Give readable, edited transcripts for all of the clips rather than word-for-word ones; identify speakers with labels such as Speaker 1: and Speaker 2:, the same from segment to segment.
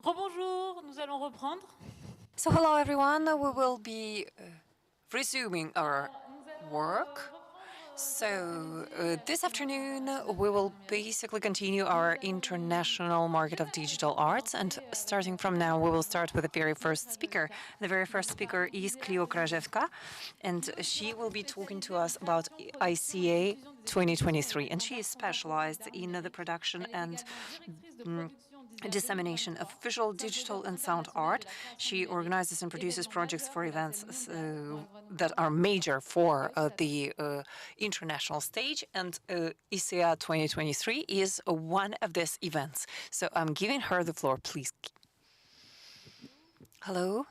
Speaker 1: Rebonjour, nous allons reprendre.
Speaker 2: So hello everyone, we will be resuming our work. So this afternoon we will basically continue our international market of digital arts, and starting from now we will start with the very first speaker. The very first speaker is Clio Krajewska, and she will be talking to us about ICA 2023, and she is specialized in the production and dissemination of visual, digital, and sound art. She organizes and produces projects for events that are major for the international stage, and ICEA 2023 is one of these events. So I'm giving her the floor, please. Hello.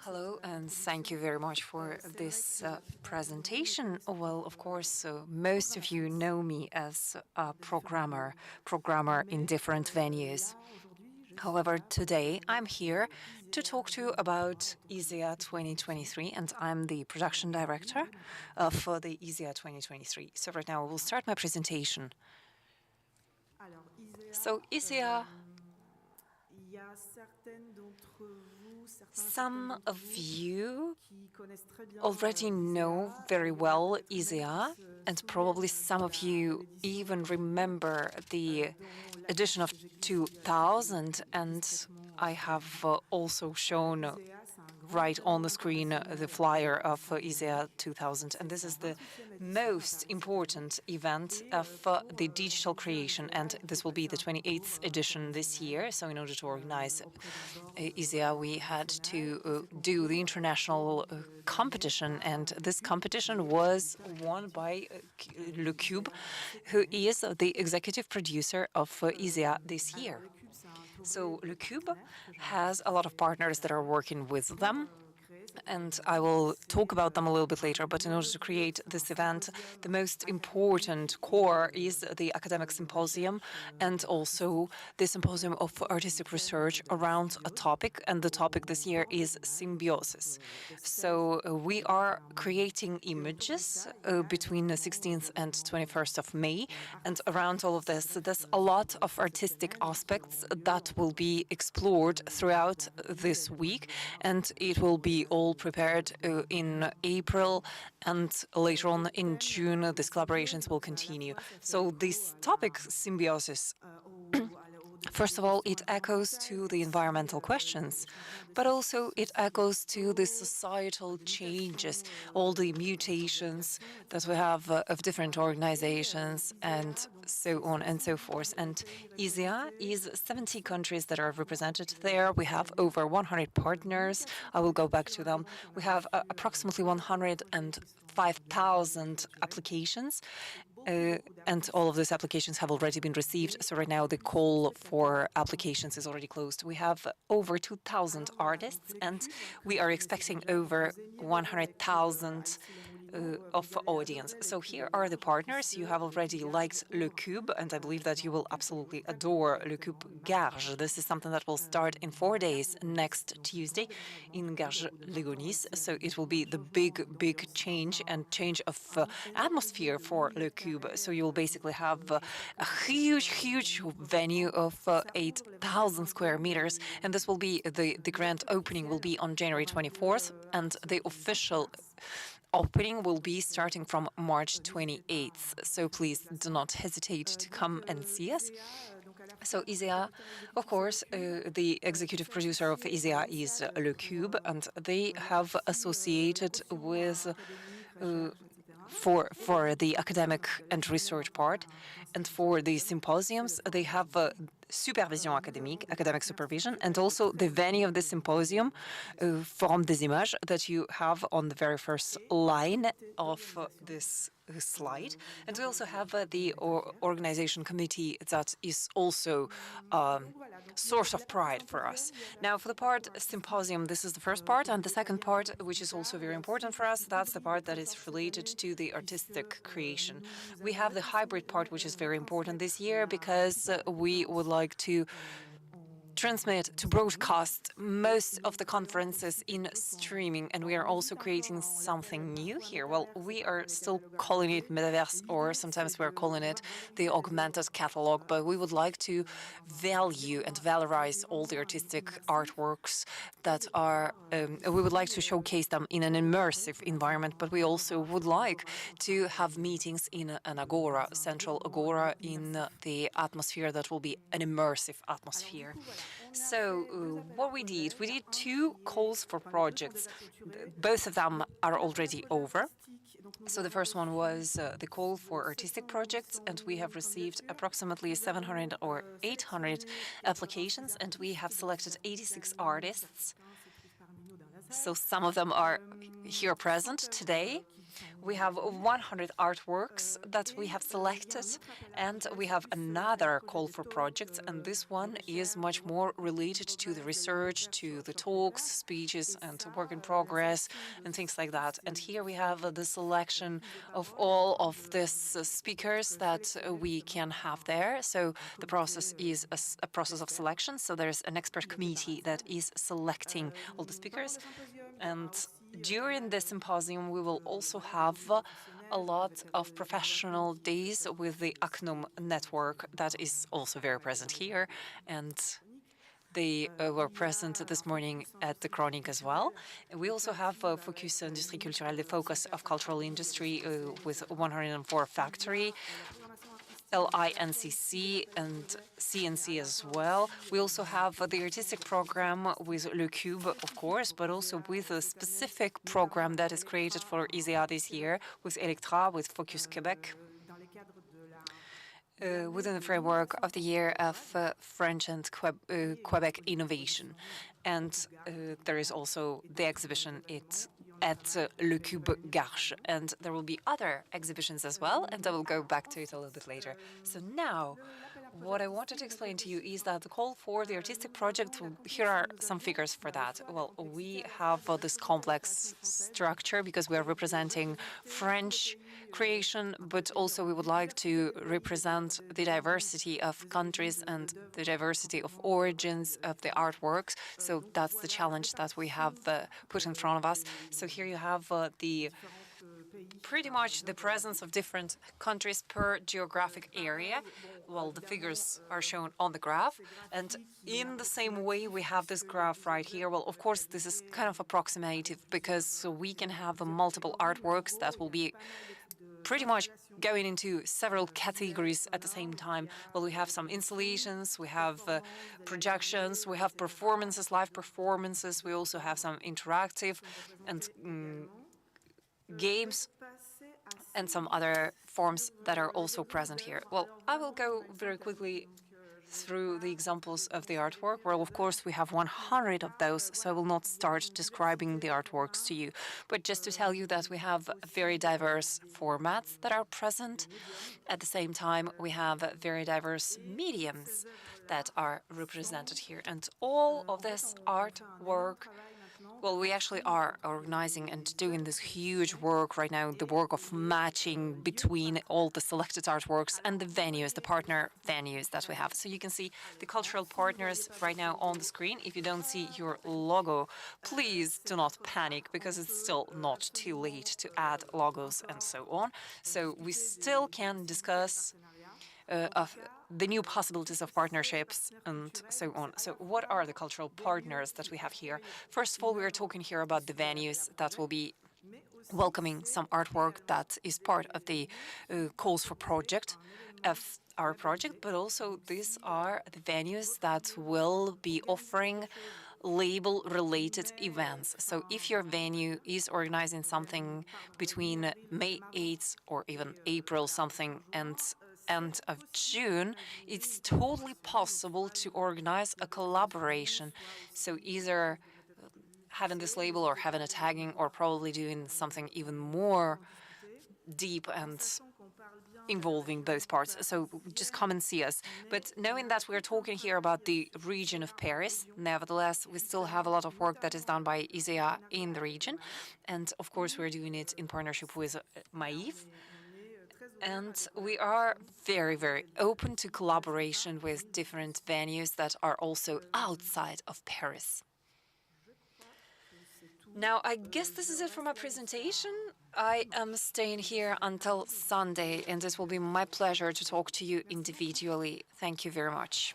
Speaker 2: Hello, and thank you very much for this presentation. Well, of course, most of you know me as a programmer in different venues. However, today I'm here to talk to you about ISEA 2023, and I'm the production director for the ISEA 2023. So right now I will start my presentation. So ISEA, some of you already know very well ISEA, and probably some of you even remember the edition of 2000, and I have also shown right on the screen the flyer of ISEA 2000, and this is the most important event of the digital creation, and this will be the 28th edition this year. So in order to organize ISEA, we had to do the international competition, and this competition was won by Le Cube, who is the executive producer of ISEA this year. So Le Cube has a lot of partners that are working with them, and I will talk about them a little bit later. But in order to create this event, the most important core is the academic symposium and also the symposium of artistic research around a topic. And the topic this year is symbiosis. So we are creating images between the 16th and 21st of May. And around all of this, there's a lot of artistic aspects that will be explored throughout this week. And it will be all prepared in April, and later on in June, these collaborations will continue. So this topic, symbiosis, first of all, it echoes to the environmental questions, but also it echoes to the societal changes, all the mutations that we have of different organizations, and so on and so forth. And ISEA is 70 countries that are represented there. We have over 100 partners. I will go back to them. We have approximately 105,000 applications. And all of those applications have already been received. So right now the call for applications is already closed. We have over 2,000 artists, and we are expecting over 100,000 of audience. So here are the partners. You have already liked Le Cube, and I believe that you will absolutely adore Le Cube Garges. This is something that will start in 4 days next Tuesday in Garges-Légonis. So it will be the big change and change of atmosphere for Le Cube. So you will basically have a huge venue of 8,000 square meters, and this will be the grand opening will be on January 24th, and the official opening will be starting from March 28th. So please do not hesitate to come and see us. So ISEA, of course, the executive producer of ISEA is Le Cube, and they have associated with for the academic and research part, and for the symposiums, they have supervision académique, academic supervision, and also the venue of the symposium, Forum des Images, that you have on the very first line of this slide. And we also have the organization committee that is also a source of pride for us. Now, for the part symposium, this is the first part, and the second part, which is also very important for us, that's the part that is related to the artistic creation. We have the hybrid part, which is very important this year because we would like to transmit, to broadcast most of the conferences in streaming, and we are also creating something new here. Well, we are still calling it Metaverse, or sometimes we're calling it the augmented catalog, but we would like to value and valorize all the artistic artworks that are, we would like to showcase them in an immersive environment, but we also would like to have meetings in an agora, central agora in the atmosphere that will be an immersive atmosphere. So what we did two calls for projects. Both of them are already over. So the first one was the call for artistic projects, and we have received approximately 700 or 800 applications, and we have selected 86 artists. So some of them are here present today. We have 100 artworks that we have selected, and we have another call for projects, and this one is much more related to the research, to the talks, speeches, and work in progress, and things like that. And here we have the selection of all of these speakers that we can have there. So the process is a process of selection. So there's an expert committee that is selecting all the speakers. And during the symposium, we will also have a lot of professional days with the ACNUM network that is also very present here. And they were present this morning at the Chronic as well. We also have Focus Industrie Culturelle, the focus of cultural industry with 104 factory, LINCC and CNC as well. We also have the artistic program with Le Cube, of course, but also with a specific program that is created for ISEA this year with Electra, with Focus Quebec, within the framework of the year of French and Quebec innovation. And there is also the exhibition at Le Cube Garches, and there will be other exhibitions as well, and I will go back to it a little bit later. So now, what I wanted to explain to you is that the call for the artistic project, here are some figures for that. Well, we have this complex structure because we are representing French creation, but also we would like to represent the diversity of countries and the diversity of origins of the artworks. So that's the challenge that we have put in front of us. So here you have pretty much the presence of different countries per geographic area. Well, the figures are shown on the graph. And in the same way, we have this graph right here. Well, of course, this is kind of approximative because we can have multiple artworks that will be pretty much going into several categories at the same time. Well, we have some installations, we have projections, we have performances, live performances. We also have some interactive and games and some other forms that are also present here. Well, I will go very quickly through the examples of the artwork. Well, of course, we have 100 of those, so I will not start describing the artworks to you, but just to tell you that we have very diverse formats that are present. At the same time, we have very diverse mediums that are represented here. And all of this artwork, well, we actually are organizing and doing this huge work right now, the work of matching between all the selected artworks and the venues, the partner venues that we have. So you can see the cultural partners right now on the screen. If you don't see your logo, please do not panic because it's still not too late to add logos and so on. So we still can discuss of the new possibilities of partnerships and so on. So what are the cultural partners that we have here? First of all, we are talking here about the venues that will be welcoming some artwork that is part of the calls for project of our project, but also these are the venues that will be offering label-related events. So if your venue is organizing something between May 8th or even April something and end of June, it's totally possible to organize a collaboration. So either having this label or having a tagging or probably doing something even more deep and involving both parts. So just come and see us. But knowing that we're talking here about the region of Paris, nevertheless, we still have a lot of work that is done by ISEA in the region. And of course, we're doing it in partnership with MAIF. And we are very, very open to collaboration with different venues that are also outside of Paris. Now, I guess this is it for my presentation. I am staying here until Sunday, and it will be my pleasure to talk to you individually. Thank you very much.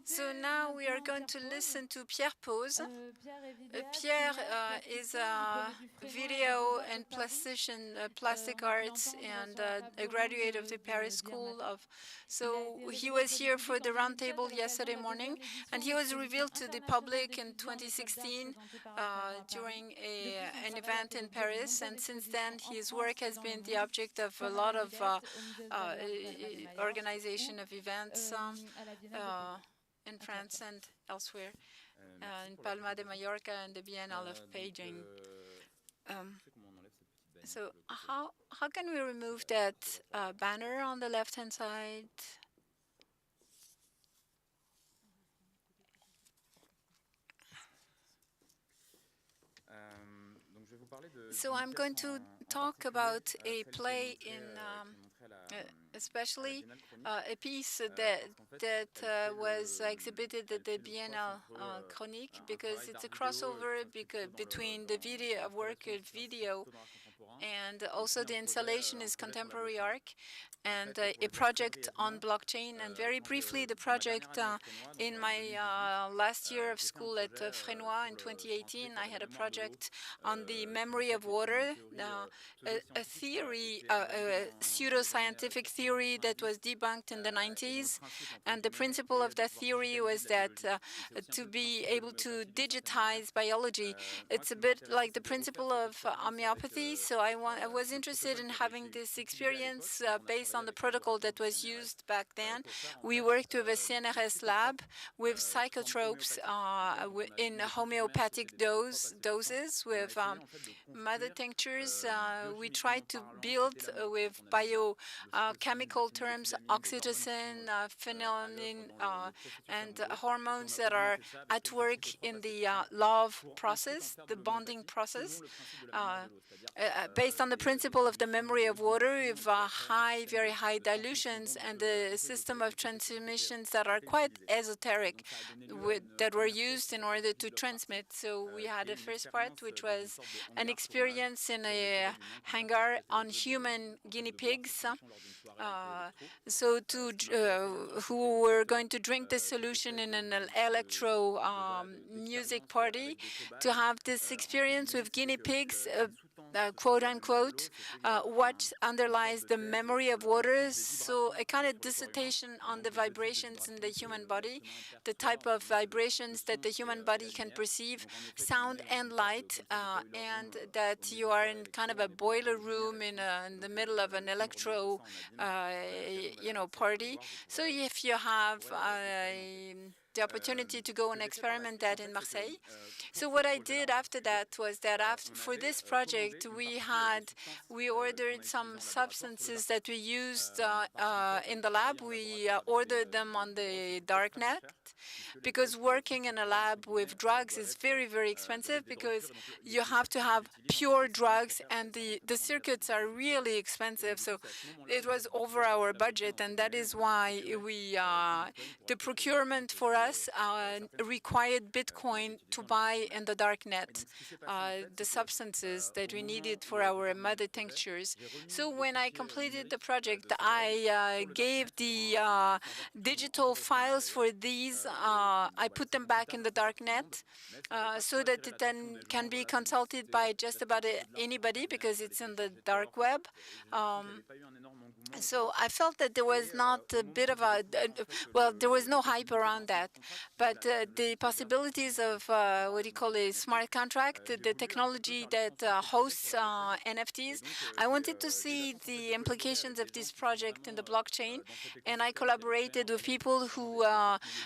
Speaker 3: So now we are going to listen to Pierre Pose. Pierre is a video and plastician, plastic arts, and a graduate of the Paris School of. So he was here for the roundtable yesterday morning, and he was revealed to the public in 2016 during an event in Paris. And since then, his work has been the object of a lot of organization of events in France and elsewhere, in Palma de Mallorca and the Biennale of Beijing. So how can we remove that banner on the left-hand side? So I'm going to talk about a play in, especially a piece that was exhibited at the Biennale Chronique, because it's a crossover between the video work of video, and also the installation is contemporary art, and a project on blockchain. And very briefly, the project in my last year of school at Frénois in 2018, I had a project on the memory of water, a theory, a pseudoscientific theory that was debunked in the 90s. And the principle of that theory was that to be able to digitize biology, it's a bit like the principle of homeopathy. So I was interested in having this experience based on the protocol that was used back then. We worked with a CNRS lab with psychotropes in homeopathic doses with mother tinctures. We tried to build with biochemical terms, oxytocin, phenylalanine, and hormones that are at work in the love process, the bonding process, based on the principle of the memory of water with very high dilutions and the system of transmissions that are quite esoteric that were used in order to transmit. So we had a first part, which was an experience in a hangar on human guinea pigs, who were going to drink the solution in an electro music party, to have this experience with guinea pigs, quote unquote, what underlies the memory of water. So a kind of dissertation on the vibrations in the human body, the type of vibrations that the human body can perceive, sound and light, and that you are in kind of a boiler room in the middle of an electro, party. So if you have the opportunity to go and experiment that in Marseille. So what I did after that was that for this project, we ordered some substances that we used in the lab. We ordered them on the darknet, because working in a lab with drugs is very, very expensive, because you have to have pure drugs, and the circuits are really expensive. So it was over our budget, and that is why the procurement for us required Bitcoin to buy in the darknet the substances that we needed for our mother tinctures. So when I completed the project, I gave the digital files for these. I put them back in the darknet so that it then can be consulted by just about anybody, because it's in the dark web. So I felt that there was not a bit of there was no hype around that. But the possibilities of what you call a smart contract, the technology that hosts NFTs, I wanted to see the implications of this project in the blockchain. And I collaborated with people who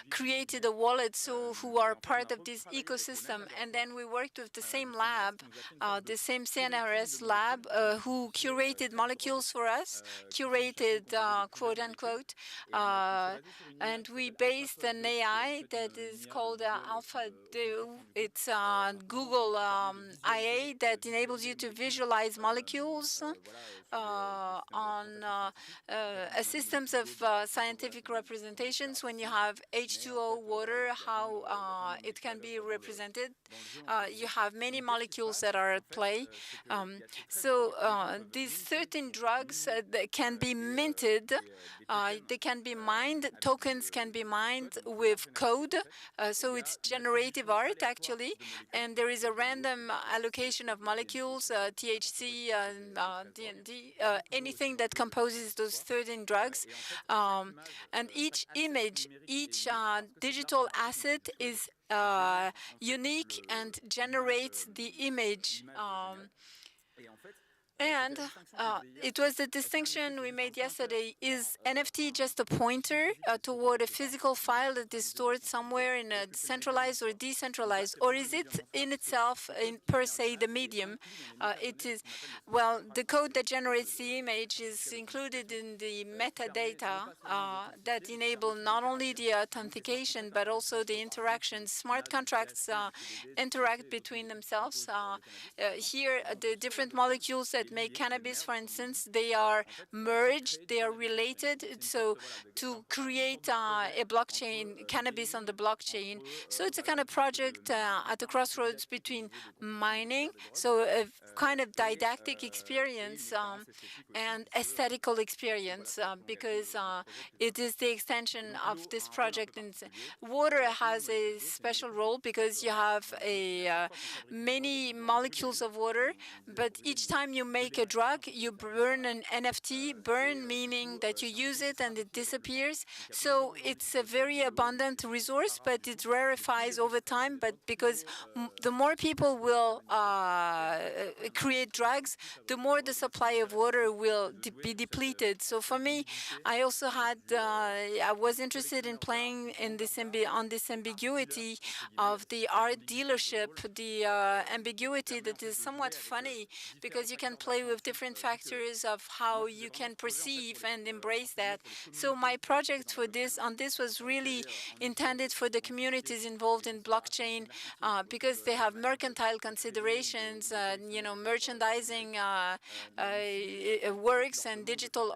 Speaker 3: created a wallet, so who are part of this ecosystem. And then we worked with the same lab, the same CNRS lab, who curated molecules for us, curated, quote unquote, and we based an AI AI that is called AlphaDo. It's Google IA that enables you to visualize molecules on systems of scientific representations. When you have H2O water, how it can be represented. You have many molecules that are at play. These 13 drugs that can be minted, they can be mined, tokens can be mined with code, so it's generative art actually, and there is a random allocation of molecules, THC, DND, anything that composes those 13 drugs, and each image, each digital asset is unique and generates the image. And it was the distinction we made yesterday. Is NFT just a pointer toward a physical file that is stored somewhere in a centralized or decentralized? Or is it in itself, per se, the medium? It is, well, the code that generates the image is included in the metadata that enable not only the authentication, but also the interaction. Smart contracts interact between themselves. Here, the different molecules that make cannabis, for instance, they are merged, they are related, so to create a blockchain, cannabis on the blockchain. So it's a kind of project at the crossroads between mining, so a kind of didactic experience and aesthetical experience, because it is the extension of this project. And water has a special role because you have many molecules of water, but each time you make a drug, you burn an NFT, burn meaning that you use it and it disappears. So it's a very abundant resource, but it rarefies over time. But because the more people will create drugs, the more the supply of water will be depleted. So for me, I also had, I was interested in playing in this on this ambiguity of the art dealership, the ambiguity that is somewhat funny because you can play with different factors of how you can perceive and embrace that. So my project for this was really intended for the communities involved in blockchain because they have mercantile considerations, merchandising works and digital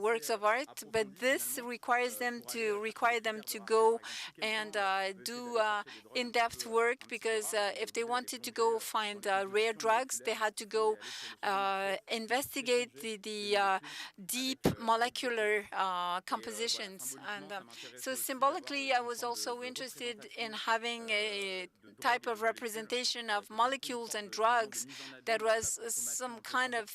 Speaker 3: works of art. But this requires them to go and do in-depth work because if they wanted to go find rare drugs, they had to go investigate the deep molecular compositions. And so symbolically, I was also interested in having a type of representation of molecules and drugs that was some kind of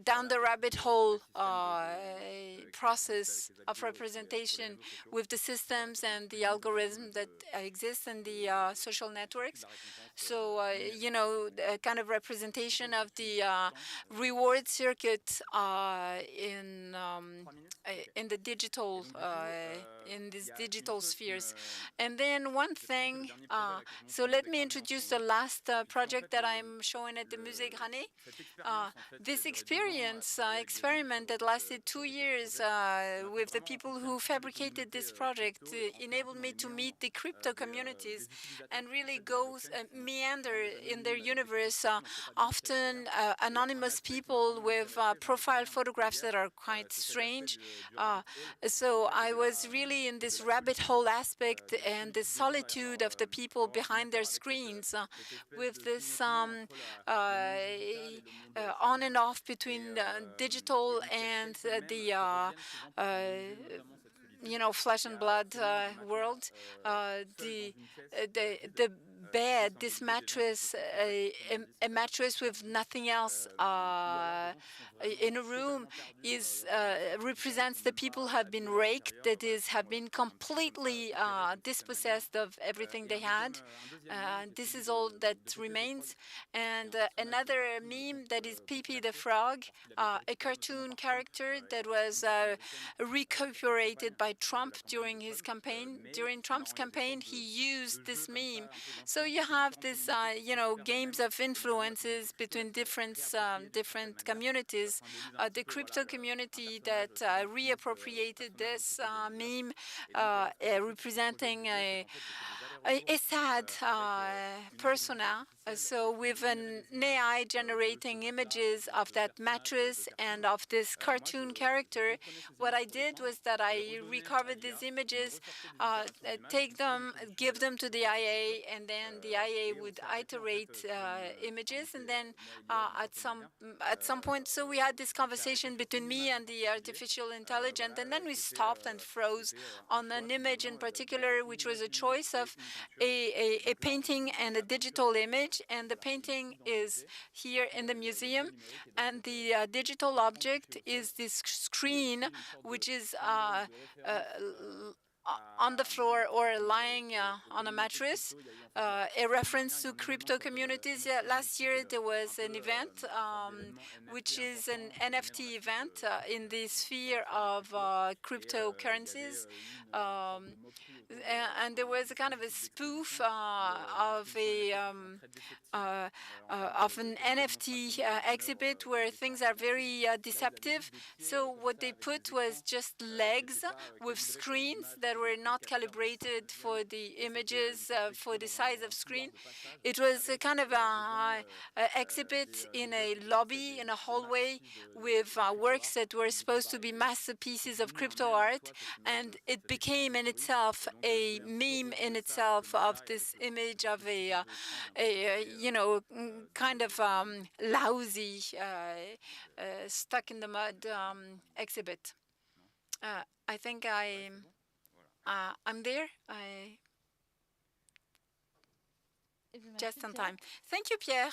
Speaker 3: down the rabbit hole process of representation with the systems and the algorithms that exist in the social networks. So, a kind of representation of the reward circuit in the digital, in these digital spheres. And then one thing, so let me introduce the last project that I'm showing at the Musée Granet. This experiment that lasted 2 years with the people who fabricated this project enabled me to meet the crypto communities and really go meander in their universe, often anonymous people with profile photographs that are quite strange. So I was really in this rabbit hole aspect and the solitude of the people behind their screens with this on and off between digital and the flesh and blood world. The bed, this mattress, a mattress with nothing else in a room, represents the people who have been raked, that is, have been completely dispossessed of everything they had. This is all that remains. And another meme that is Pee-Pee the Frog, a cartoon character that was recuperated by Trump during his campaign. During Trump's campaign, he used this meme. So so you have this, games of influences between different communities. The crypto community that reappropriated this meme representing a sad persona. So with an AI generating images of that mattress and of this cartoon character, what I did was that I recovered these images, take them, give them to the IA, and then the IA would iterate images, and then at some point, so we had this conversation between me and the artificial intelligence, and then we stopped and froze on an image in particular, which was a choice of a painting and a digital image, and the painting is here in the museum, and the digital object is this screen, which is on the floor or lying on a mattress, a reference to crypto communities. Yeah, last year there was an event, which is an NFT event in the sphere of cryptocurrencies. And there was a kind of a spoof of an NFT exhibit where things are very deceptive. So what they put was just legs with screens that were not calibrated for the images, for the size of screen. It was a kind of a exhibit in a lobby, in a hallway, with works that were supposed to be masterpieces of crypto art, and it became in itself a meme in itself of this image of kind of lousy, stuck in the mud exhibit. I think I'm there. I just on time. Thank you, Pierre.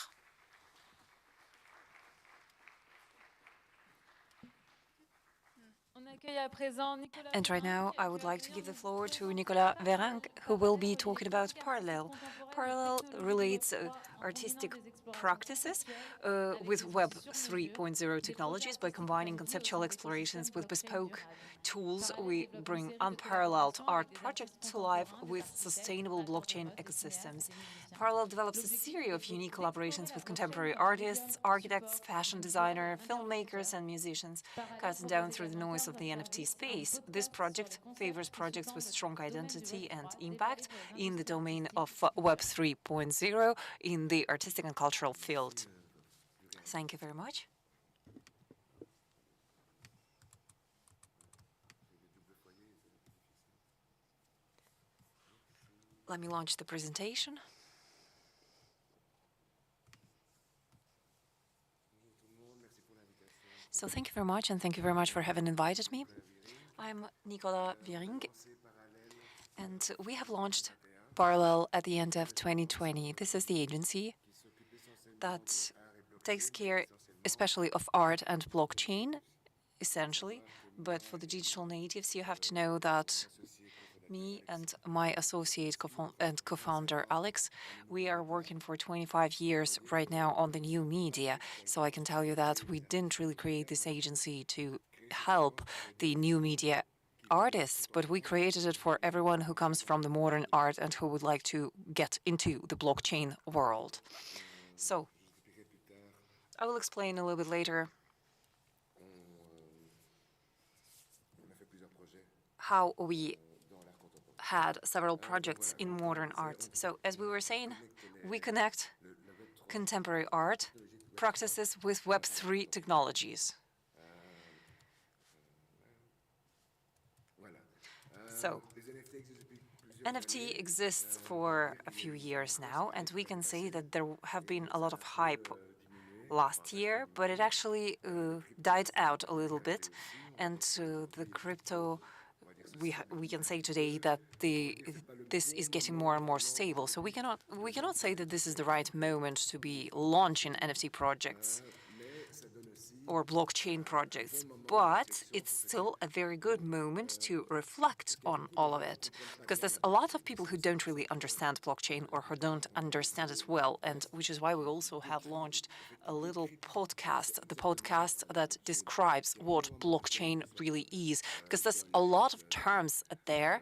Speaker 2: And right now, I would like to give the floor to Nicolas Verin, who will be talking about Parallel. Parallel relates artistic practices with Web 3.0 technologies. By combining conceptual explorations with bespoke tools, we bring unparalleled art projects to life with sustainable blockchain ecosystems. Parallel develops a series of unique collaborations with contemporary artists, architects, fashion designers, filmmakers, and musicians, cutting down through the noise of the NFT space. This project favors projects with strong identity and impact in the domain of Web 3.0 in the artistic and cultural field. Thank you very much. Let me launch the presentation. So thank you very much, and thank you very much for having invited me. I'm Nicolas Viering, and we have launched Parallel at the end of 2020. This is the agency that takes care especially of art and blockchain, essentially. But for the digital natives, you have to know that me and my associate and co-founder Alex, we are working for 25 years right now on the new media. So I can tell you that we didn't really create this agency to help the new media artists, but we created it for everyone who comes from the modern art and who would like to get into the blockchain world. So I will explain a little bit later how we had several projects in modern art. So as we were saying, we connect contemporary art practices with Web3 technologies. So NFT exists for a few years now, and we can say that there have been a lot of hype last year, but it actually died out a little bit, and the crypto, we can say today that this is getting more and more stable. So we cannot say that this is the right moment to be launching NFT projects. or blockchain projects, but it's still a very good moment to reflect on all of it, because there's a lot of people who don't really understand blockchain or who don't understand it well, and which is why we also have launched a little podcast, the podcast that describes what blockchain really is, because there's a lot of terms there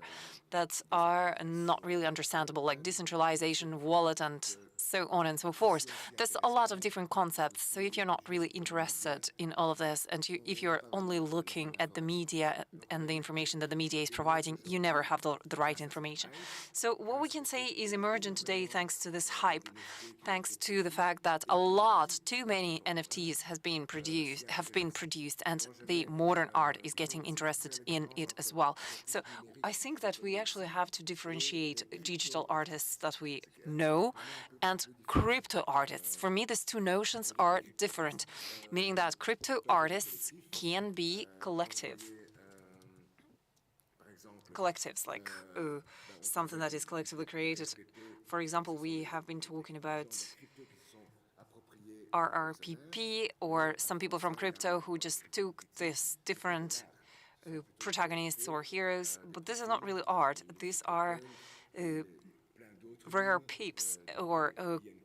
Speaker 2: that are not really understandable, like decentralization, wallet, and so on and so forth. There's a lot of different concepts. So if you're not really interested in all of this, and if you're only looking at the media and the information that the media is providing, you never have the right information. So what we can say is emergent today thanks to this hype, thanks to the fact that too many NFTs have been produced, and the modern art is getting interested in it as well. So I think that we actually have to differentiate digital artists that we know and crypto artists. For me, these two notions are different, meaning that crypto artists can be collectives, like something that is collectively created. For example, we have been talking about RRPP, or some people from crypto who just took this different protagonists or heroes, but this is not really art. These are rare peeps or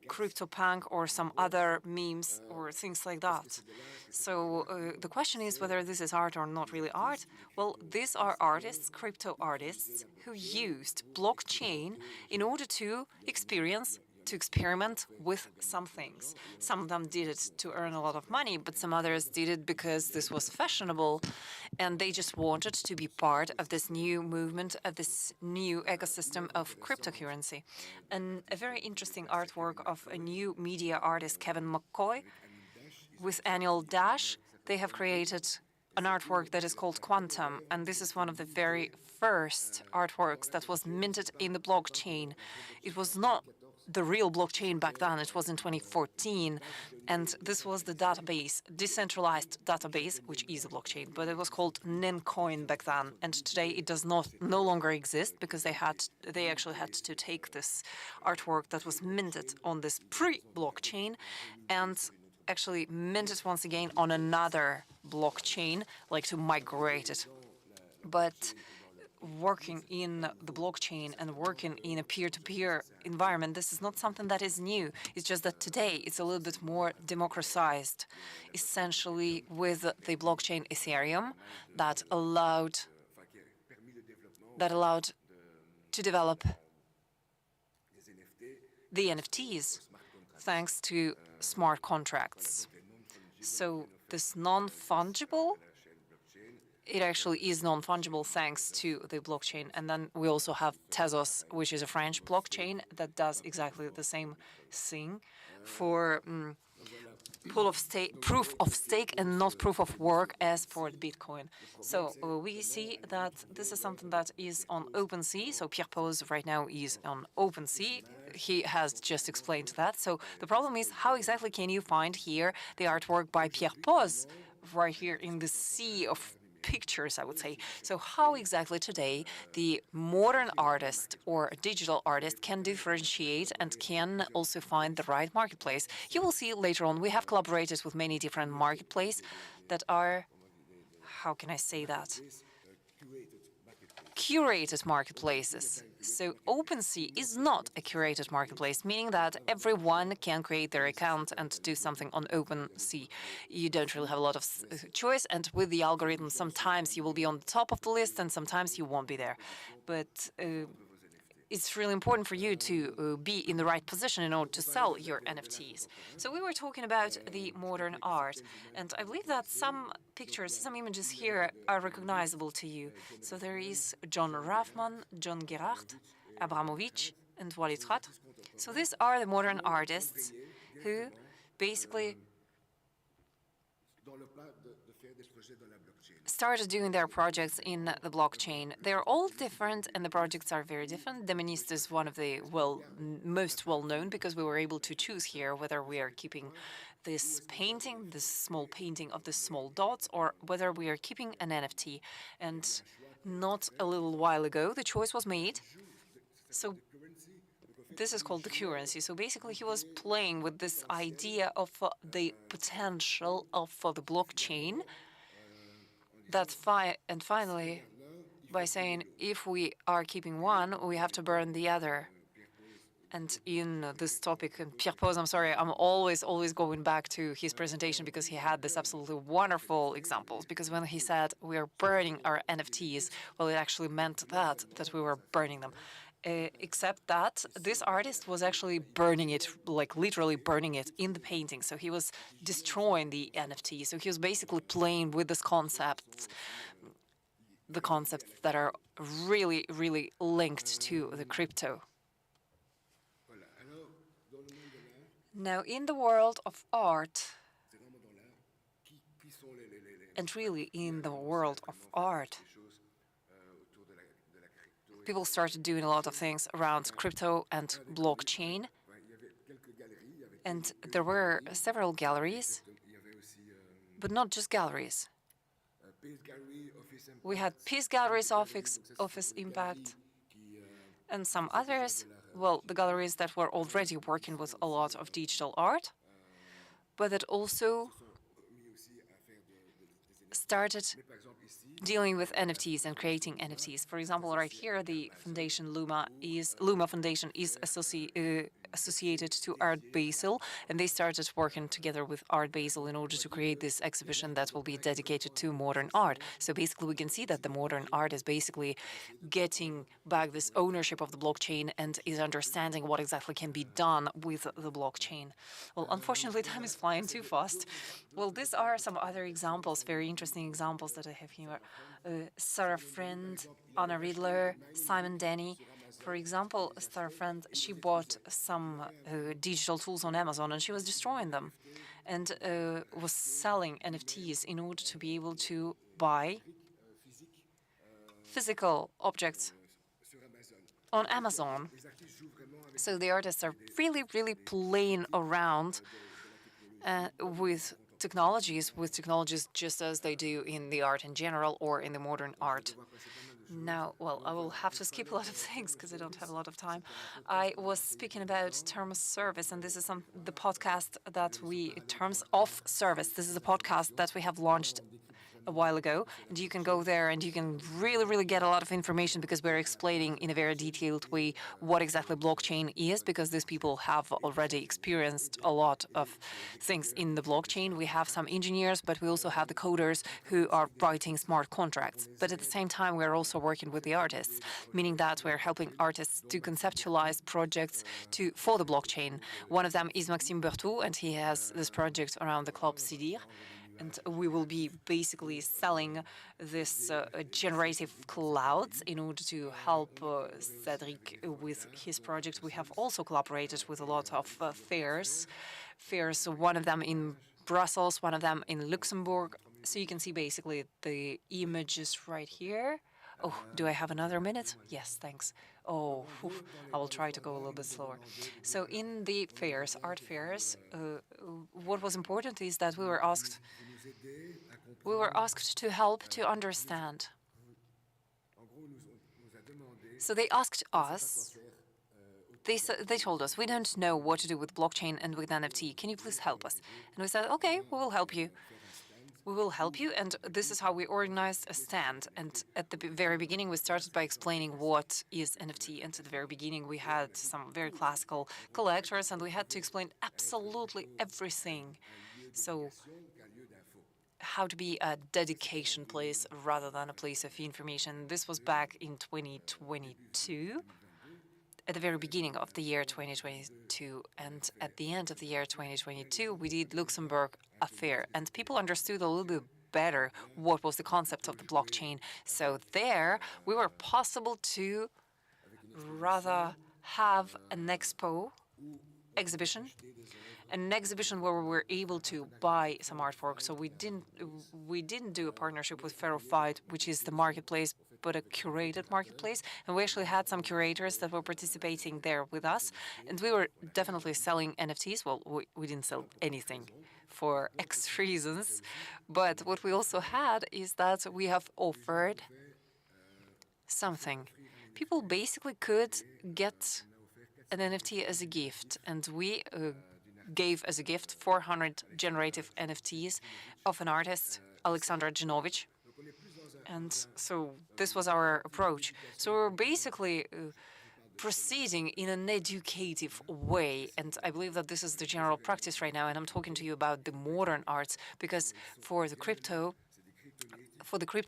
Speaker 2: CryptoPunk or some other memes or things like that. So the question is whether this is art or not really art. Well, these are artists, crypto artists, who used blockchain in order to experiment with some things. Some of them did it to earn a lot of money, but some others did it because this was fashionable, and they just wanted to be part of this new movement, of this new ecosystem of cryptocurrency. And a very interesting artwork of a new media artist, Kevin McCoy, with Annual Dash, they have created an artwork that is called Quantum, and this is one of the very first artworks that was minted in the blockchain. It was not the real blockchain back then, it was in 2014, and this was the database, decentralized database, which is a blockchain, but it was called Nencoin back then, and today it does no longer exist because they actually had to take this artwork that was minted on this pre-blockchain and actually mint it once again on another blockchain, like to migrate it. But working in the blockchain and working in a peer-to-peer environment, this is not something that is new. It's just that today it's a little bit more democratized, essentially with the blockchain Ethereum that allowed to develop the NFTs thanks to smart contracts. So this non-fungible, it actually is non-fungible thanks to the blockchain. And then we also have Tezos, which is a French blockchain that does exactly the same thing for proof of stake and not proof of work as for the Bitcoin. So we see that this is something that is on OpenSea. So Pierre Pose right now is on OpenSea. He has just explained that. So the problem is, how exactly can you find here the artwork by Pierre Pose right here in the sea of pictures, I would say. So how exactly today the modern artist or digital artist can differentiate and can also find the right marketplace? You will see later on, we have collaborated with many different marketplaces that are, how can I say that? Curated marketplaces. So OpenSea is not a curated marketplace, meaning that everyone can create their account and do something on OpenSea. You don't really have a lot of choice, and with the algorithm, sometimes you will be on the top of the list and sometimes you won't be there. But it's really important for you to be in the right position in order to sell your NFTs. So we were talking about the modern art, and I believe that some pictures, some images here are recognizable to you. So there is John Raffman, John Gerard, Abramovich, and Walid Khat. So these are the modern artists who basically started doing their projects in the blockchain. They're all different and the projects are very different. Demonist is one of the most well-known because we were able to choose here whether we are keeping this painting, this small painting of the small dots, or whether we are keeping an NFT. And not a little while ago, the choice was made. So this is called the currency. So basically, he was playing with this idea of the potential of the blockchain. And finally, by saying if we are keeping one, we have to burn the other. And in this topic, and Pierre Pose, I'm sorry, I'm always going back to his presentation because he had this absolutely wonderful examples. Because when he said we are burning our NFTs, well, it actually meant that we were burning them. Except that this artist was actually burning it, like literally burning it in the painting. So he was destroying the NFT. So he was basically playing with this concept, the concepts that are really, really linked to the crypto. Now, in the world of art, and really in the world of art, people started doing a lot of things around crypto and blockchain. And there were several galleries, but not just galleries. We had Peace Galleries Office Impact, and some others, well, the galleries that were already working with a lot of digital art, but that also started dealing with NFTs and creating NFTs. For example, right here, the foundation Luma Foundation is associated to Art Basel, and they started working together with Art Basel in order to create this exhibition that will be dedicated to modern art. So basically, we can see that the modern art is basically getting back this ownership of the blockchain and is understanding what exactly can be done with the blockchain. Well, unfortunately, time is flying too fast. Well, these are some other examples, very interesting examples that I have here. Sarah Friend, Anna Riedler, Simon Denny. For example, Sarah Friend, she bought some digital tools on Amazon and she was destroying them and was selling NFTs in order to be able to buy physical objects on Amazon. So the artists are really, really playing around with technologies just as they do in the art in general or in the modern art. Now, well, I will have to skip a lot of things because I don't have a lot of time. I was speaking about terms of service, and this is the podcast that terms of service. This is a podcast that we have launched a while ago, and you can go there and you can really, really get a lot of information because we're explaining in a very detailed way what exactly blockchain is, because these people have already experienced a lot of things in the blockchain. We have some engineers, but we also have the coders who are writing smart contracts. But at the same time, we're also working with the artists, meaning that we're helping artists to conceptualize projects for the blockchain. One of them is Maxime Berthoud, and he has this project around the Club Sidir. And we will be basically selling this generative clouds in order to help Cedric with his project. We have also collaborated with a lot of fairs, one of them in Brussels, one of them in Luxembourg. So you can see basically the images right here. Oh, do I have another minute? Yes, thanks. Oh, I will try to go a little bit slower. So in the fairs, art fairs, what was important is that we were asked to help to understand. So they asked us, they told us, we don't know what to do with blockchain and with NFT. Can you please help us? And we said, okay, we will help you. We will help you, and this is how we organized a stand. And at the very beginning, we started by explaining what is NFT. And at the very beginning, we had some very classical collectors, and we had to explain absolutely everything. So how to be a dedication place rather than a place of information. This was back in 2022. At the very beginning of the year 2022, and at the end of the year 2022, we did Luxembourg affair, and people understood a little bit better what was the concept of the blockchain. So there, we were possible to rather have an exhibition where we were able to buy some artwork. So we didn't do a partnership with Ferrofight, which is the marketplace, but a curated marketplace. And we actually had some curators that were participating there with us. And we were definitely selling NFTs. Well, we didn't sell anything for X reasons. But what we also had is that we have offered something. People basically could get an NFT as a gift, and we gave as a gift 400 generative NFTs of an artist, Alexandra Janovic. And so this was our approach. So we're basically proceeding in an educative way. And I believe that this is the general practice right now. And I'm talking to you about the modern arts because for the crypto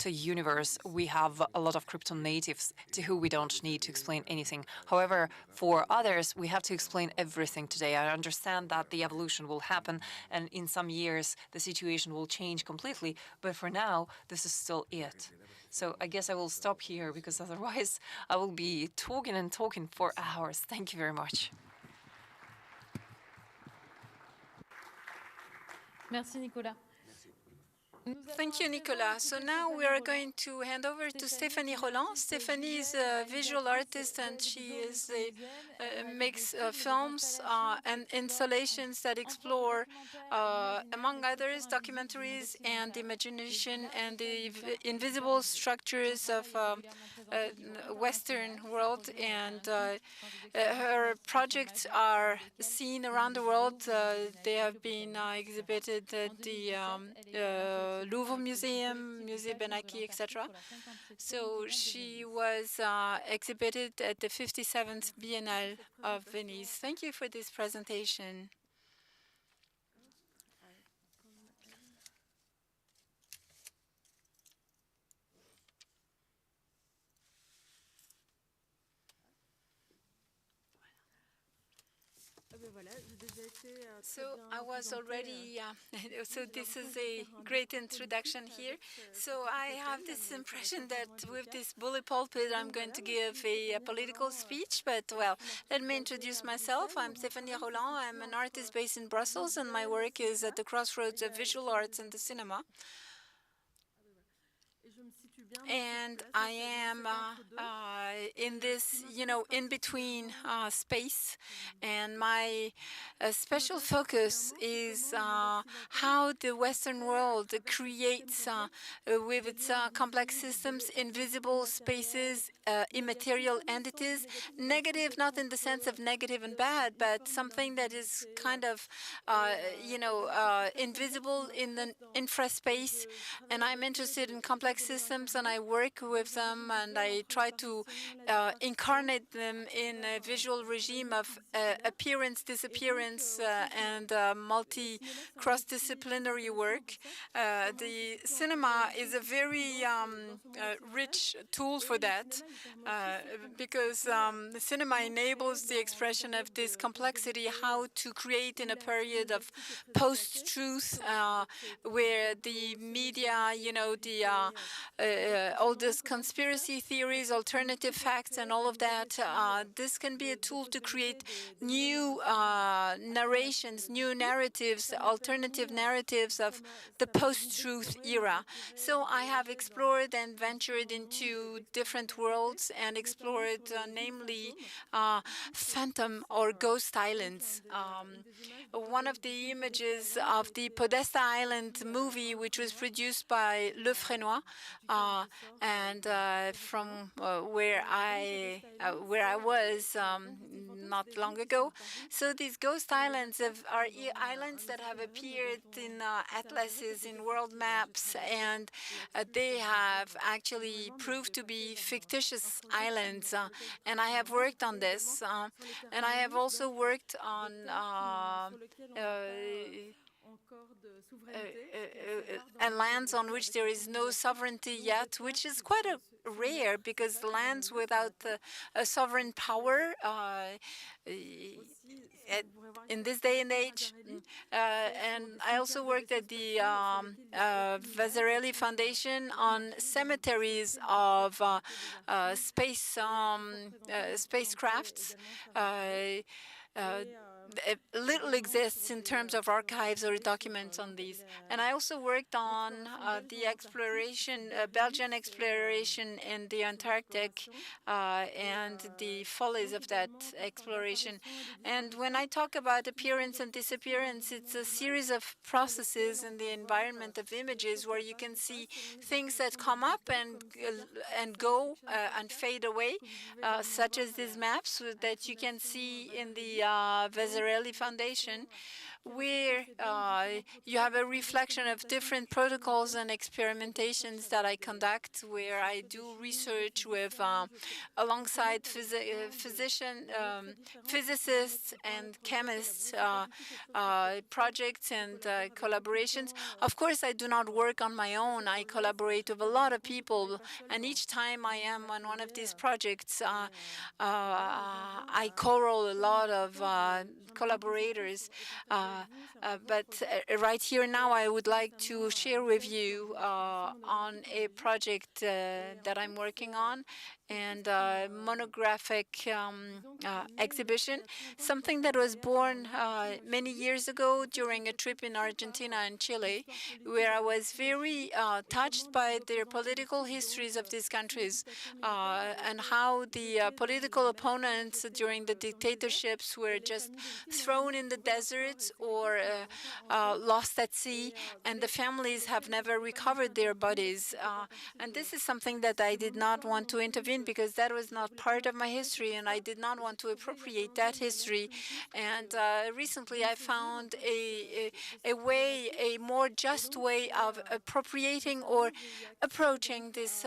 Speaker 2: universe, we have a lot of crypto natives to who we don't need to explain anything. However, for others, we have to explain everything today. I understand that the evolution will happen, and in some years, the situation will change completely. But for now, this is still it. So I guess I will stop here because otherwise I will be talking and talking for hours. Thank you very much.
Speaker 1: Merci, Nicolas.
Speaker 3: Thank you, Nicolas. So now we are going to hand over to Stéphanie Roland. Stéphanie is a visual artist, and she makes films and installations that explore, among others, documentaries and imagination and the invisible structures of Western world. And her projects are seen around the world. They have been exhibited at the Louvre Museum, Musée Benaki, etc. So she was exhibited at the 57th Biennale of Venice. Thank you for this presentation. So I was already, so this is a great introduction here. So I have this impression that with this bully pulpit, I'm going to give a political speech, but well, let me introduce myself. I'm Stéphanie Roland. I'm an artist based in Brussels, and my work is at the crossroads of visual arts and the cinema. And I am in this, in between space. And my special focus is how the Western world creates, with its complex systems, invisible spaces, immaterial entities, negative, not in the sense of negative and bad, but something that is kind of, invisible in the infraspace. And I'm interested in complex systems, and I work with them, and I try to incarnate them in a visual regime of appearance, disappearance, and cross-disciplinary work. The cinema is a very rich tool for that, because the cinema enables the expression of this complexity, how to create in a period of post-truth, where the media, all these conspiracy theories, alternative facts, and all of that, this can be a tool to create new narrations, new narratives, alternative narratives of the post-truth era. So I have explored and ventured into different worlds and explored, namely, phantom or ghost islands. One of the images of the Podesta Island movie, which was produced by Le Fresnoy, and from where I was not long ago. So these ghost islands are islands that have appeared in atlases, in world maps, and they have actually proved to be fictitious islands. And I have worked on this, and I have also worked on and lands on which there is no sovereignty yet, which is quite rare, because lands without a sovereign power in this day and age. And I also worked at the Vasarely Foundation on cemeteries of spacecrafts. little exists in terms of archives or documents on these. And I also worked on the exploration, Belgian exploration in the Antarctic and the follies of that exploration. And when I talk about appearance and disappearance, it's a series of processes in the environment of images where you can see things that come up and go and fade away, such as these maps that you can see in the Vasarely Foundation, where you have a reflection of different protocols and experimentations that I conduct, where I do research with alongside physicists and chemists, projects and collaborations. Of course, I do not work on my own. I collaborate with a lot of people, and each time I am on one of these projects, I co-roll a lot of collaborators. But right here now, I would like to share with you on a project that I'm working on, and monographic exhibition, something that was born many years ago during a trip in Argentina and Chile, where I was very touched by their political histories of these countries and how the political opponents during the dictatorships were just thrown in the deserts or lost at sea, and the families have never recovered their bodies. And this is something that I did not want to intervene because that was not part of my history, and I did not want to appropriate that history. And recently I found a more just way of appropriating or approaching this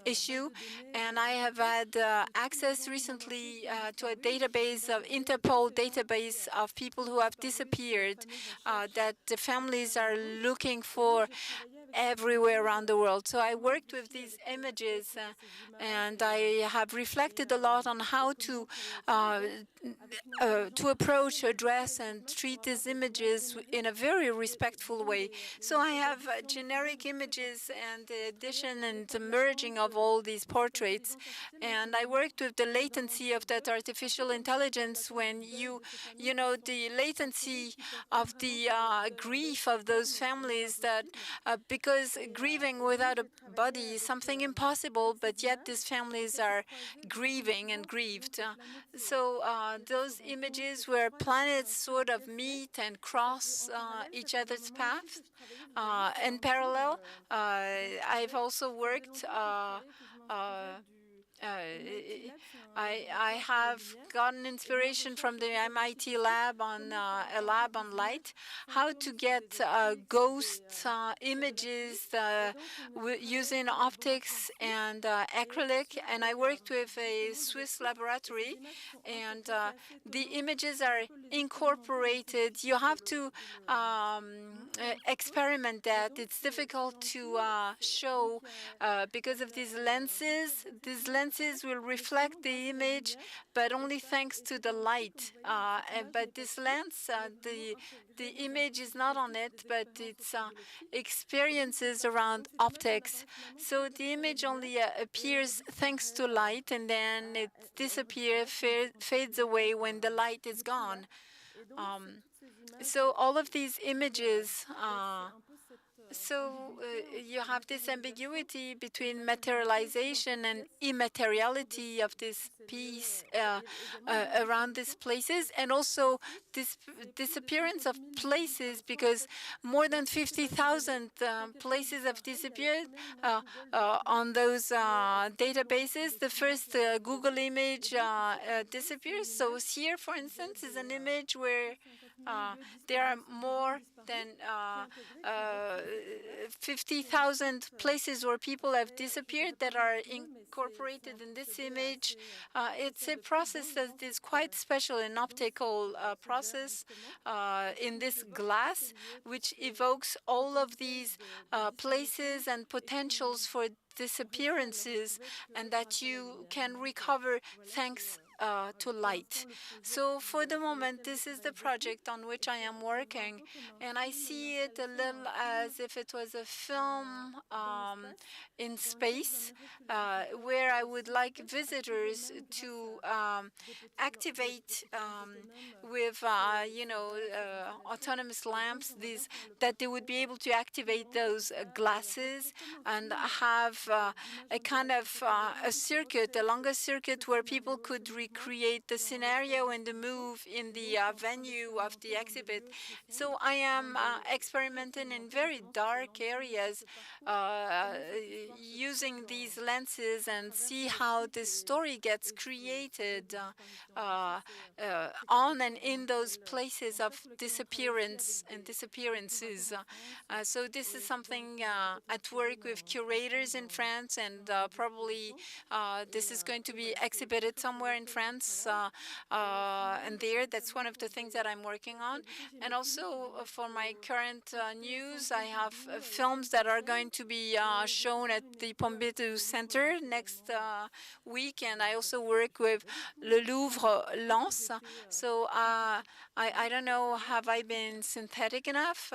Speaker 3: issue. And I have had access recently to a database of Interpol database of people who have disappeared that the families are looking for everywhere around the world. So I worked with these images and I have reflected a lot on how to approach, address, and treat these images in a very respectful way. So I have generic images and the addition and the merging of all these portraits. And I worked with the latency of that artificial intelligence when you know, the latency of the grief of those families that because grieving without a body is something impossible, but yet these families are grieving and grieved. So those images where planets sort of meet and cross each other's path. In parallel, I've also worked I have gotten inspiration from the MIT lab on a lab on light, how to get ghost images using optics and acrylic. And I worked with a Swiss laboratory, and the images are incorporated. You have to experiment that. It's difficult to show because of these lenses. These lenses will reflect the image, but only thanks to the light. But this lens, the image is not on it, but it's experiences around optics. So the image only appears thanks to light, and then it disappears, fades away when the light is gone. So all of these images you have this ambiguity between materialization and immateriality of this piece around these places, and also this disappearance of places, because more than 50,000 places have disappeared on those databases. The first Google image disappears. So here, for instance, is an image where there are more than 50,000 places where people have disappeared that are incorporated in this image. It's a process that is quite special, an optical process in this glass, which evokes all of these places and potentials for disappearances, and that you can recover thanks to light. So for the moment, this is the project on which I am working, and I see it a little as if it was a film in space, where I would like visitors to activate with, autonomous lamps, these that they would be able to activate those glasses and have a kind of a circuit, a longer circuit where people could recreate the scenario and the move in the venue of the exhibit. So I am experimenting in very dark areas using these lenses and see how this story gets created on and in those places of disappearance and disappearances. So this is something at work with curators in France, and probably this is going to be exhibited somewhere in France and there. That's one of the things that I'm working on. And also for my current news, I have films that are going to be shown at the Pompidou Center next week, and I also work with Le Louvre Lens. So I don't know, have I been synthetic enough?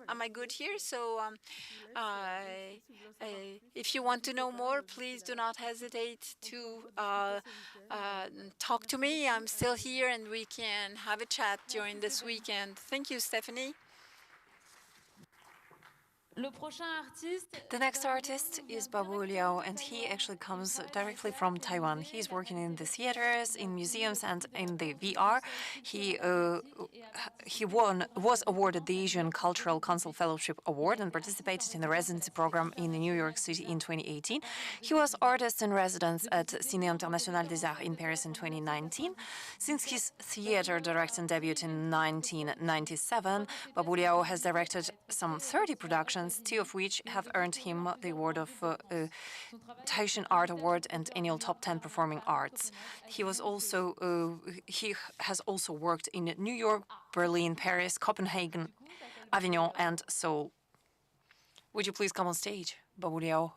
Speaker 3: Am I good here? So if you want to know more, please do not hesitate to talk to me. I'm still here and we can have a chat during this weekend. Thank you, Stephanie.
Speaker 2: The next artist is Babu Liao, and he actually comes directly from Taiwan. He's working in the theaters, in museums, and in the VR. He was awarded the Asian Cultural Council Fellowship Award and participated in the residency program in New York City in 2018. He was artist in residence at Ciné International des Arts in Paris in 2019. Since his theater directing debut in 1997, Babu Liao has directed some 30 productions, two of which have earned him the award of Taishan Art Award and Annual Top 10 Performing Arts. He has also worked in New York, Berlin, Paris, Copenhagen, Avignon, and Seoul. Would you please come on stage, Babu Liao?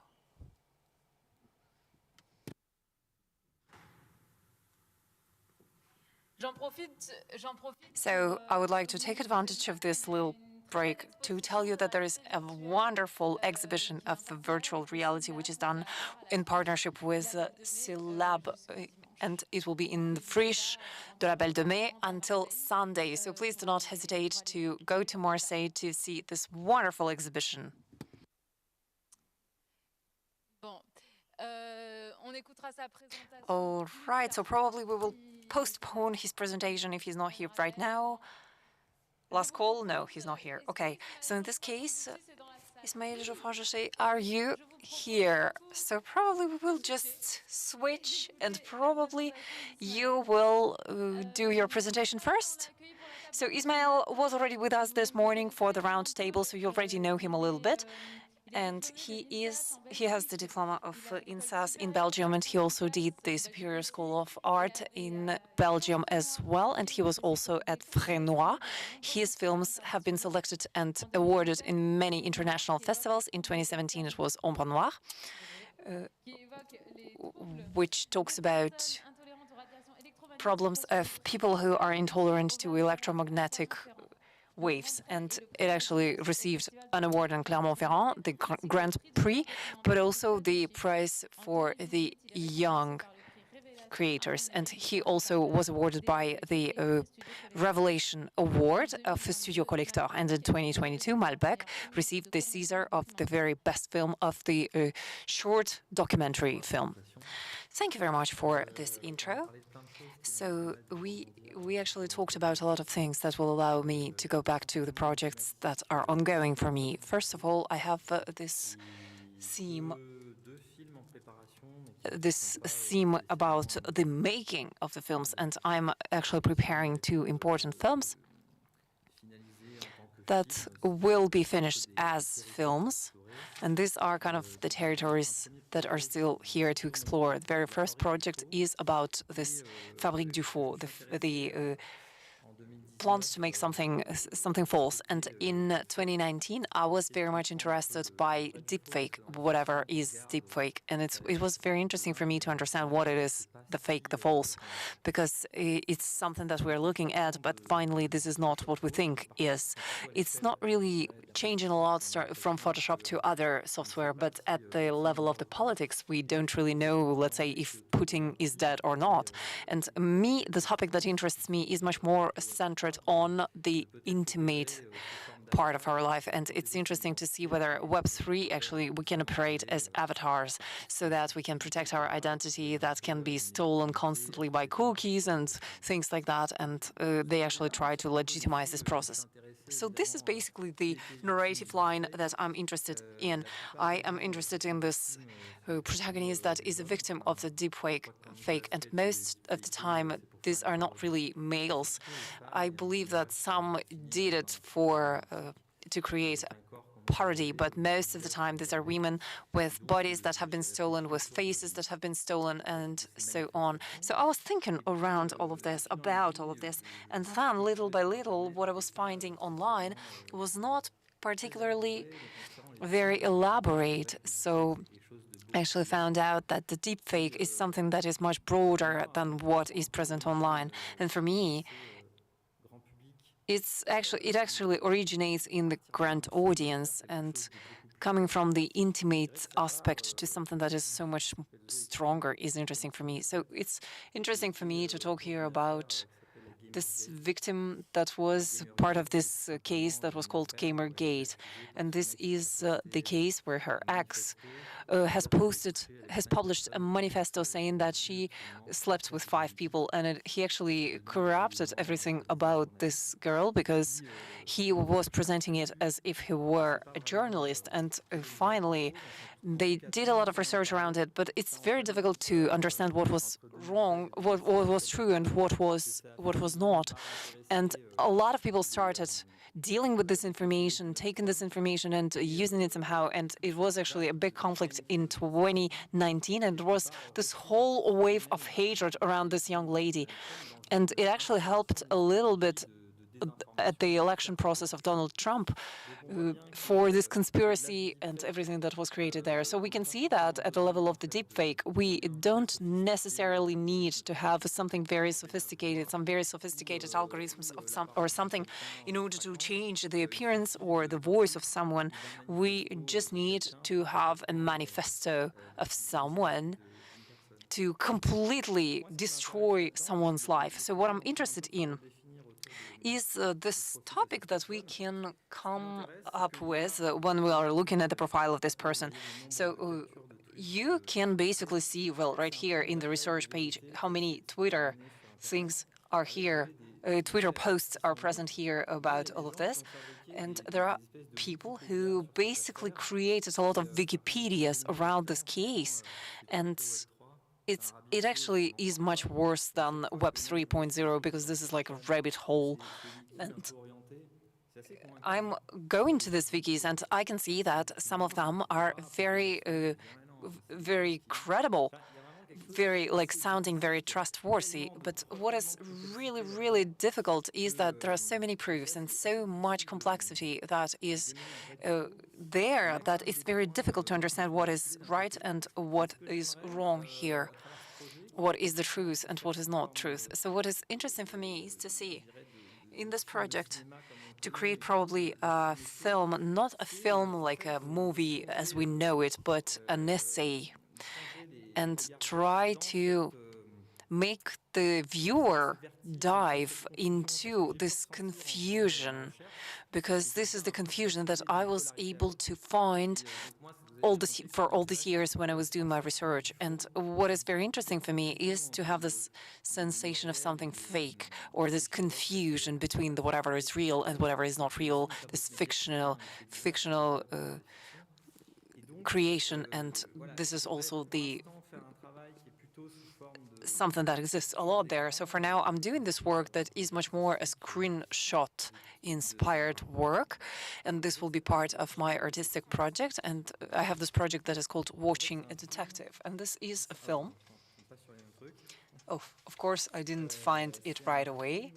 Speaker 2: So I would like to take advantage of this little break to tell you that there is a wonderful exhibition of virtual reality which is done in partnership with Silab, and it will be in the Friche de la Belle de Mai until Sunday. So please do not hesitate to go to Marseille to see this wonderful exhibition. All right, so probably we will postpone his presentation if he's not here right now. Last call? No, he's not here. Okay, so in this case, Ismaël Geoffroy, are you here? So probably we will just switch, and probably you will do your presentation first. So Ismaël was already with us this morning for the round table, so you already know him a little bit. And he has the diploma of INSAS in Belgium, and he also did the Superior School of Art in Belgium as well, and he was also at Frénois. His films have been selected and awarded in many international festivals. In 2017 it was Ombre Noire, which talks about problems of people who are intolerant to electromagnetic waves, and it actually received an award in Clermont-Ferrand, the Grand Prix, but also the prize for the young creators. And he also was awarded by the Revelation Award of Studio Collector. And in 2022, Malbec received the Caesar of the very best film of the short documentary film. Thank you very much for this intro. So we actually talked about a lot of things that will allow me to go back to the projects that are ongoing for me. First of all, I have this theme about the making of the films, and I'm actually preparing two important films that will be finished as films. And these are kind of the territories that are still here to explore. The very first project is about this Fabrique du Faux, the plans to make something false. And in 2019, I was very much interested by deepfake, whatever is deepfake. And it was very interesting for me to understand what it is the fake, the false, because it's something that we're looking at, but finally this is not what we think is. It's not really changing a lot from Photoshop to other software, but at the level of the politics, we don't really know, let's say, if Putin is dead or not. And me, the topic that interests me is much more centered on the intimate part of our life, and it's interesting to see whether Web3 actually we can operate as avatars so that we can protect our identity that can be stolen constantly by cookies and things like that, and they actually try to legitimize this process. So this is basically the narrative line that I'm interested in. I am interested in this protagonist that is a victim of the deepfake, and most of the time these are not really males. I believe that some did it for to create a parody, but most of the time these are women with bodies that have been stolen, with faces that have been stolen, and so on. So I was thinking around all of this, about all of this, and then little by little, what I was finding online was not particularly very elaborate. So I actually found out that the deepfake is something that is much broader than what is present online. And for me, it actually originates in the grand audience, and coming from the intimate aspect to something that is so much stronger is interesting for me. So it's interesting for me to talk here about this victim that was part of this case that was called Gamergate. And this is the case where her ex has published a manifesto saying that she slept with 5 people, and he actually corrupted everything about this girl because he was presenting it as if he were a journalist. And finally, they did a lot of research around it, but it's very difficult to understand what was wrong, what was true, and what was not. And a lot of people started dealing with this information, taking this information and using it somehow. And it was actually a big conflict in 2019, and there was this whole wave of hatred around this young lady. And it actually helped a little bit at the election process of Donald Trump for this conspiracy and everything that was created there. So we can see that at the level of the deepfake, we don't necessarily need to have something very sophisticated, some very sophisticated algorithms or something in order to change the appearance or the voice of someone. We just need to have a manifesto of someone to completely destroy someone's life. So what I'm interested in is this topic that we can come up with when we are looking at the profile of this person. So you can basically see, well, right here in the research page, how many Twitter things are here. Twitter posts are present here about all of this. And there are people who basically created a lot of Wikipedias around this case. And it actually is much worse than Web 3.0 because this is like a rabbit hole. And I'm going to these wikis and I can see that some of them are very credible, very sounding very trustworthy. But what is really, really difficult is that there are so many proofs and so much complexity that is there that it's very difficult to understand what is right and what is wrong here, what is the truth and what is not truth. So what is interesting for me is to see in this project to create probably a film, not a film like a movie as we know it, but an essay, and try to make the viewer dive into this confusion, because this is the confusion that I was able to find for all these years when I was doing my research. And what is very interesting for me is to have this sensation of something fake, or this confusion between the whatever is real and whatever is not real, this fictional creation. And this is also the something that exists a lot there. So for now, I'm doing this work that is much more a screenshot-inspired work, and this will be part of my artistic project. And I have this project that is called Watching a Detective, and this is a film. Oh, of course, I didn't find it right away.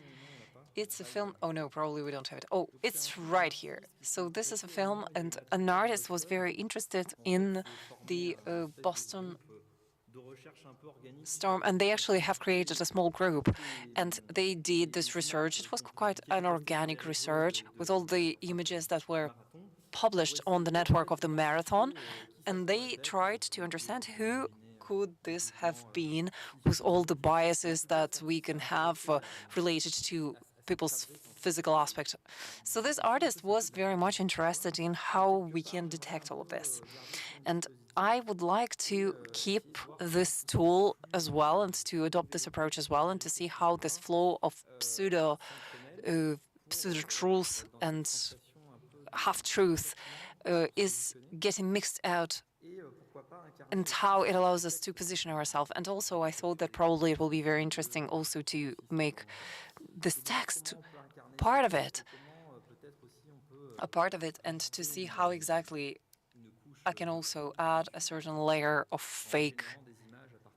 Speaker 2: It's a film. Oh no, probably we don't have it. Oh, it's right here. So this is a film, and an artist was very interested in the Boston storm, and they actually have created a small group, and they did this research. It was quite an organic research with all the images that were published on the network of the marathon, and they tried to understand who could this have been with all the biases that we can have related to people's physical aspect. So this artist was very much interested in how we can detect all of this. And I would like to keep this tool as well and to adopt this approach as well and to see how this flow of pseudo truth and half truth is getting mixed out and how it allows us to position ourselves. And also, I thought that probably it will be very interesting also to make this text part of it, a part of it, and to see how exactly I can also add a certain layer of fake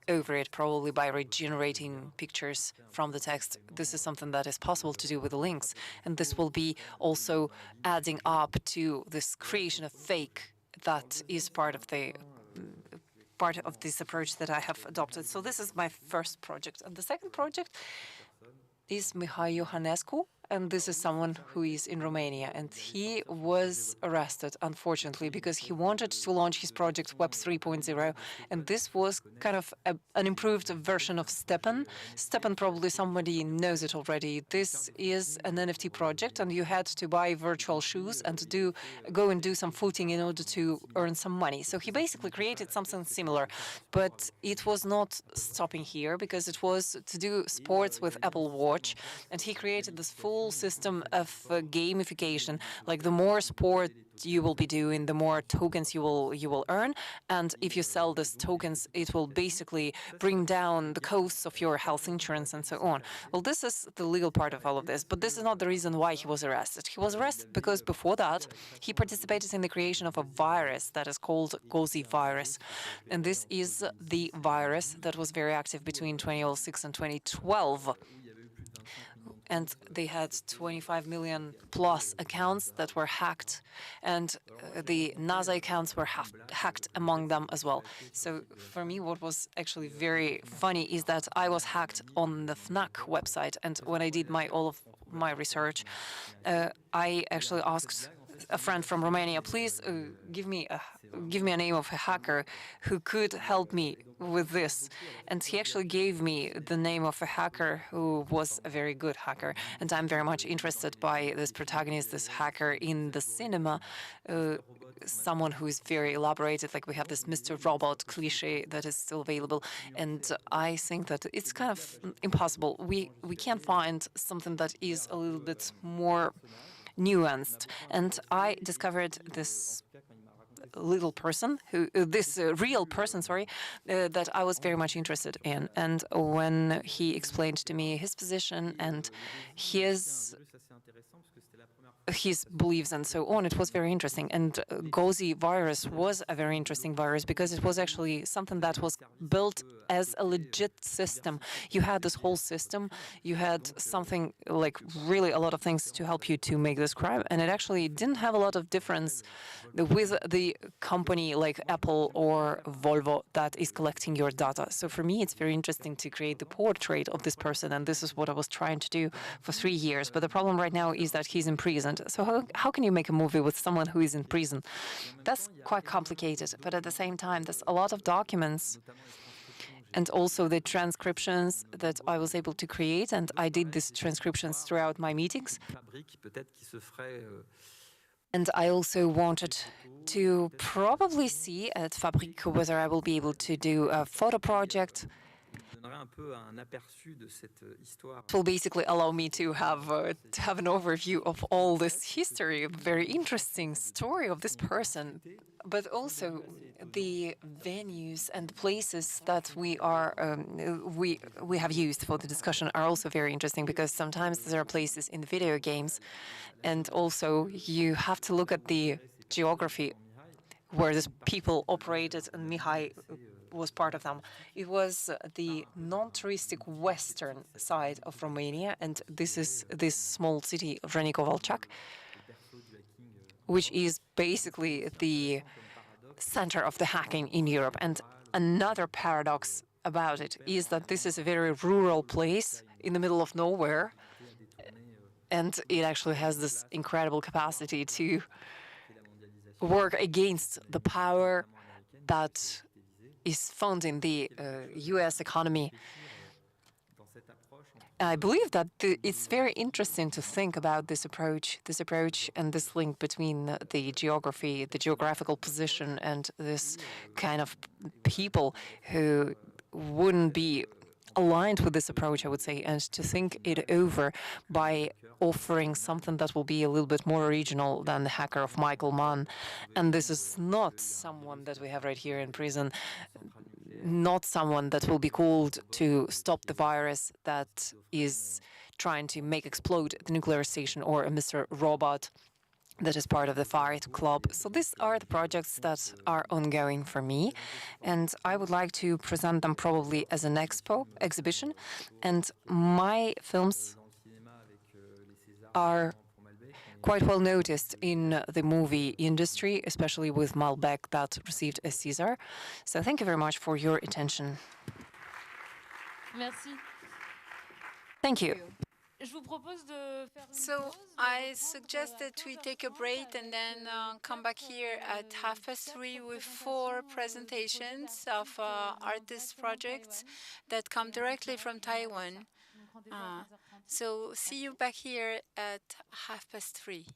Speaker 2: over it, probably by regenerating pictures from the text. This is something that is possible to do with the links, and this will be also adding up to this creation of fake that is part of this approach that I have adopted. So this is my first project, and the second project is Mihai Iohannescu, and this is someone who is in Romania, and he was arrested, unfortunately, because he wanted to launch his project Web 3.0, and this was kind of an improved version of Stepan. Stepan, probably somebody knows it already. This is an NFT project, and you had to buy virtual shoes and go and do some footing in order to earn some money. So he basically created something similar, but it was not stopping here because it was to do sports with Apple Watch, and he created this full system of gamification. Like the more sport you will be doing, the more tokens you will earn, and if you sell these tokens, it will basically bring down the costs of your health insurance and so on. Well, this is the legal part of all of this, but this is not the reason why he was arrested. He was arrested because before that he participated in the creation of a virus that is called Gozi virus, and this is the virus that was very active between 2006 and 2012. And they had 25 million plus accounts that were hacked, and the NASA accounts were hacked among them as well. So for me, what was actually very funny is that I was hacked on the FNAC website, and when I did all of my research, I actually asked a friend from Romania, please give me a name of a hacker who could help me with this. And he actually gave me the name of a hacker who was a very good hacker. And I'm very much interested by this protagonist, this hacker in the cinema, someone who is very elaborated. Like we have this Mr. Robot cliche that is still available. And I think that it's kind of impossible. We can't find something that is a little bit more nuanced. And I discovered this little person, real person, that I was very much interested in. And when he explained to me his position and his beliefs and so on, it was very interesting. And Gozi virus was a very interesting virus because it was actually something that was built as a legit system. You had this whole system, you had something like really a lot of things to help you to make this crime, and it actually didn't have a lot of difference with the company like Apple or Volvo that is collecting your data. So for me, it's very interesting to create the portrait of this person, and this is what I was trying to do for 3 years. But the problem right now is that he's imprisoned. So how can you make a movie with someone who is in prison? That's quite complicated, but at the same time, there's a lot of documents and also the transcriptions that I was able to create, and I did these transcriptions throughout my meetings. And I also wanted to probably see at Fabrique whether I will be able to do a photo project. It will basically allow me to have an overview of all this history, a very interesting story of this person, but also the venues and places that we have used for the discussion are also very interesting, because sometimes there are places in the video games, and also you have to look at the geography where these people operated, and Mihai was part of them. It was the non-touristic western side of Romania, and this is this small city of Renicovalchak, which is basically the center of the hacking in Europe. And another paradox about it is that this is a very rural place in the middle of nowhere, and it actually has this incredible capacity to work against the power that is funding the US economy. I believe that it's very interesting to think about this approach and this link between the geography, the geographical position, and this kind of people who wouldn't be aligned with this approach, I would say, and to think it over by offering something that will be a little bit more original than the hacker of Michael Mann. And this is not someone that we have right here in prison, not someone that will be called to stop the virus that is trying to make explode the nuclear station, or a Mr. Robot that is part of the Fight Club. So these are the projects that are ongoing for me, and I would like to present them probably as an exhibition. And my films are quite well noticed in the movie industry, especially with Malbec that received a César. So thank you very much for your attention.
Speaker 1: Merci.
Speaker 2: Thank you.
Speaker 3: So I suggest that we take a break and then come back here at 3:30 with 4 presentations of artist projects that come directly from Taiwan. So see you back here at 3:30.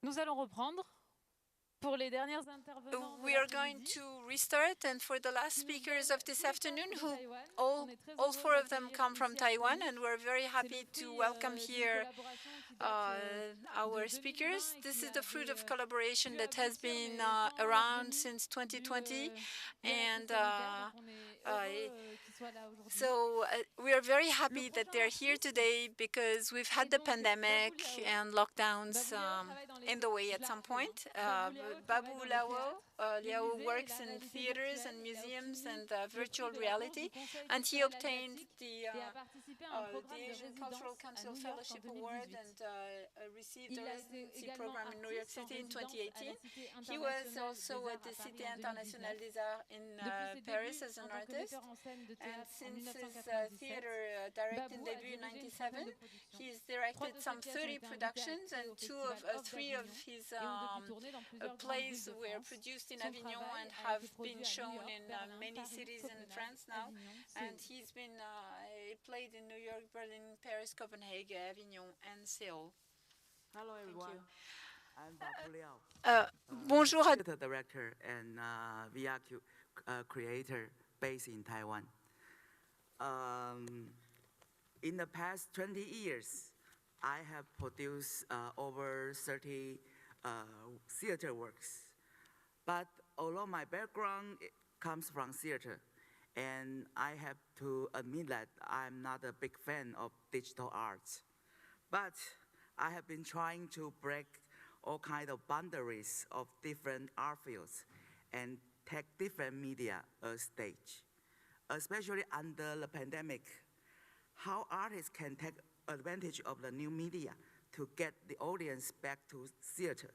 Speaker 1: Nous allons reprendre pour les dernières intervenants de
Speaker 3: We are going
Speaker 1: l'après-midi.
Speaker 3: to restart, and for the last speakers of this afternoon, who
Speaker 1: Taïwan.
Speaker 3: all,
Speaker 1: On est très
Speaker 3: all
Speaker 1: heureux
Speaker 3: four of them
Speaker 1: d'accueillir
Speaker 3: come from
Speaker 1: ici à
Speaker 3: Taiwan,
Speaker 1: Chronique.
Speaker 3: and we're very
Speaker 1: C'est le
Speaker 3: happy to
Speaker 1: fruit
Speaker 3: welcome
Speaker 1: d'une
Speaker 3: here
Speaker 1: collaboration qui date
Speaker 3: our
Speaker 1: de 2020
Speaker 3: speakers.
Speaker 1: et
Speaker 3: This
Speaker 1: qui
Speaker 3: is the fruit
Speaker 1: avait
Speaker 3: of collaboration
Speaker 1: pu
Speaker 3: that has
Speaker 1: aboutir,
Speaker 3: been
Speaker 1: mais sans leur
Speaker 3: around
Speaker 1: venue,
Speaker 3: since
Speaker 1: dû
Speaker 3: 2020,
Speaker 1: de la crise
Speaker 3: and
Speaker 1: sanitaire. Donc on est heureux qu'ils soient là aujourd'hui.
Speaker 3: so we are very
Speaker 1: Le
Speaker 3: happy that
Speaker 1: prochain
Speaker 3: they're here
Speaker 1: artiste
Speaker 3: today because we've
Speaker 1: est
Speaker 3: had the
Speaker 1: donc
Speaker 3: pandemic
Speaker 1: Babou Liao.
Speaker 3: and lockdowns
Speaker 1: Babou Liao travaille dans les
Speaker 3: in the way
Speaker 1: je
Speaker 3: at
Speaker 1: la
Speaker 3: some
Speaker 1: refais,
Speaker 3: point.
Speaker 1: Babou Liao
Speaker 3: Babu
Speaker 1: travaille dans les
Speaker 3: Liao,
Speaker 1: théâtres, les
Speaker 3: Liao
Speaker 1: musées et
Speaker 3: works
Speaker 1: la
Speaker 3: in
Speaker 1: réalité
Speaker 3: theaters and
Speaker 1: virtuelle et a
Speaker 3: museums
Speaker 1: obtenu
Speaker 3: and
Speaker 1: le
Speaker 3: virtual
Speaker 1: prix de la Bourse
Speaker 3: reality,
Speaker 1: du Conseil
Speaker 3: and he
Speaker 1: culturel
Speaker 3: obtained
Speaker 1: asiatique
Speaker 3: the
Speaker 1: et a participé à un programme de
Speaker 3: Asian Cultural
Speaker 1: résidence à
Speaker 3: Council
Speaker 1: New York en
Speaker 3: Fellowship Award
Speaker 1: 2018.
Speaker 3: and received
Speaker 1: Il
Speaker 3: a
Speaker 1: a été
Speaker 3: residency
Speaker 1: également
Speaker 3: program in New York
Speaker 1: artiste en
Speaker 3: City in
Speaker 1: résidence à
Speaker 3: 2018.
Speaker 1: la Cité
Speaker 3: He was
Speaker 1: internationale
Speaker 3: also
Speaker 1: des
Speaker 3: at
Speaker 1: arts
Speaker 3: the
Speaker 1: à Paris
Speaker 3: Cité
Speaker 1: en
Speaker 3: Internationale
Speaker 1: 2019.
Speaker 3: des Arts in
Speaker 1: Depuis ses
Speaker 3: Paris
Speaker 1: débuts
Speaker 3: as an
Speaker 1: en tant que
Speaker 3: artist.
Speaker 1: metteur en scène de
Speaker 3: And
Speaker 1: théâtre en
Speaker 3: since his
Speaker 1: 1997,
Speaker 3: theater directing
Speaker 1: Babou a
Speaker 3: debut in
Speaker 1: dirigé une
Speaker 3: 97,
Speaker 1: trentaine de productions.
Speaker 3: he's
Speaker 1: 3
Speaker 3: directed
Speaker 1: de ses
Speaker 3: some
Speaker 1: pièces ont
Speaker 3: 30
Speaker 1: été invitées à
Speaker 3: productions,
Speaker 1: créer
Speaker 3: and
Speaker 1: au festival Off
Speaker 3: three of
Speaker 1: d'Avignon
Speaker 3: his
Speaker 1: et ont depuis tourné dans plusieurs grandes villes
Speaker 3: plays
Speaker 1: de
Speaker 3: were
Speaker 1: France.
Speaker 3: produced in
Speaker 1: Son
Speaker 3: Avignon
Speaker 1: travail
Speaker 3: and
Speaker 1: a
Speaker 3: have
Speaker 1: été
Speaker 3: been
Speaker 1: produit à New
Speaker 3: shown
Speaker 1: York,
Speaker 3: in
Speaker 1: Berlin,
Speaker 3: many
Speaker 1: Paris,
Speaker 3: cities in
Speaker 1: Copenhague,
Speaker 3: France now.
Speaker 1: Avignon,
Speaker 3: And
Speaker 1: Séoul.
Speaker 3: he's been played in New York, Berlin, Paris, Copenhagen, Avignon, and Seoul.
Speaker 4: Hello everyone. I'm Babu Liao,
Speaker 3: Bonjour à
Speaker 4: theater director and VR creator based in Taiwan. In the past 20 years, I have produced over 30 theater works. But although my background comes from theater, and I have to admit that I'm not a big fan of digital arts. But I have been trying to break all kinds of boundaries of different art fields and take different media as stage, especially under the pandemic. How artists can take advantage of the new media to get the audience back to theater,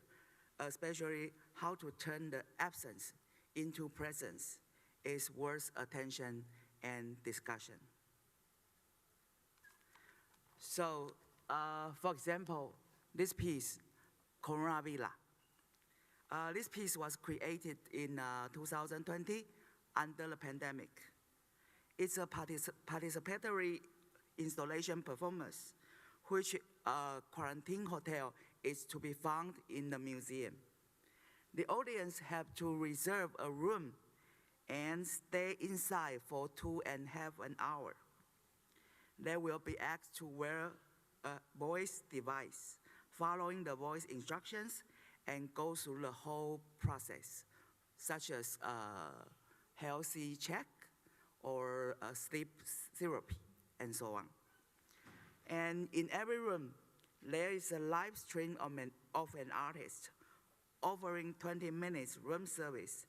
Speaker 4: especially how to turn the absence into presence, is worth attention and discussion. So, for example, this piece, Corona Villa. This piece was created in 2020 under the pandemic. It's a participatory installation performance, which quarantine hotel is to be found in the museum. The audience have to reserve a room and stay inside for 2.5 hours. They will be asked to wear a voice device, following the voice instructions, and go through the whole process, such as healthy check or sleep therapy, and so on. And in every room, there is a live stream of an artist offering 20 minutes room service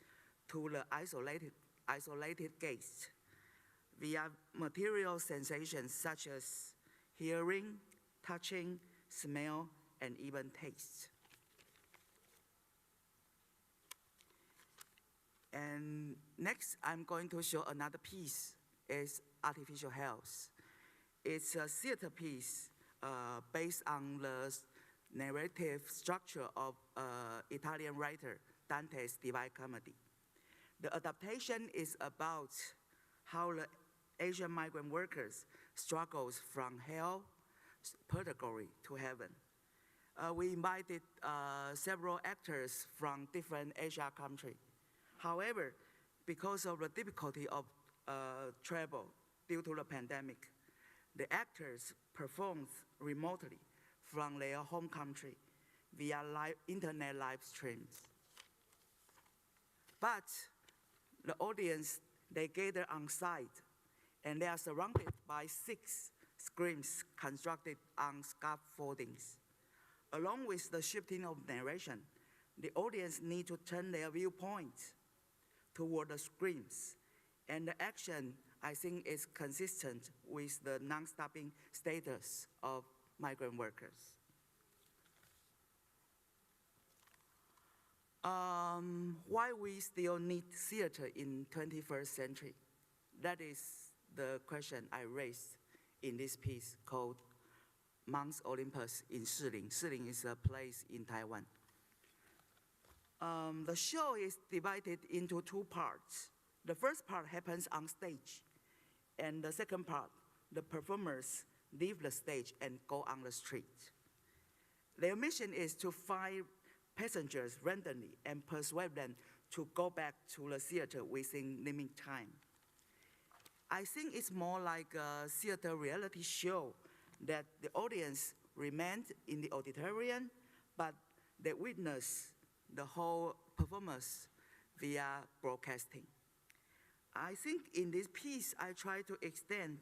Speaker 4: to the isolated guests via material sensations such as hearing, touching, smell, and even taste. And next, I'm going to show another piece. It's Artificial Health. It's a theater piece based on the narrative structure of Italian writer Dante's Divine Comedy. The adaptation is about how the Asian migrant workers struggles from hell, purgatory to heaven. We invited several actors from different Asia countries. However, because of the difficulty of travel due to the pandemic, the actors performed remotely from their home country via internet live streams. But the audience, they gather on site, and they are surrounded by 6 screens constructed on scaffoldings. Along with the shifting of narration, the audience need to turn their viewpoint toward the screens, and the action, I think, is consistent with the non-stopping status of migrant workers. Why we still need theater in 21st century? That is the question I raised in this piece called Mount Olympus in Shiling. Shiling is a place in Taiwan. The show is divided into 2 parts. The first part happens on stage, and the second part, the performers leave the stage and go on the street. Their mission is to find passengers randomly and persuade them to go back to the theater within limited time. I think it's more like a theater reality show that the audience remained in the auditorium, but they witness the whole performance via broadcasting. I think in this piece, I try to extend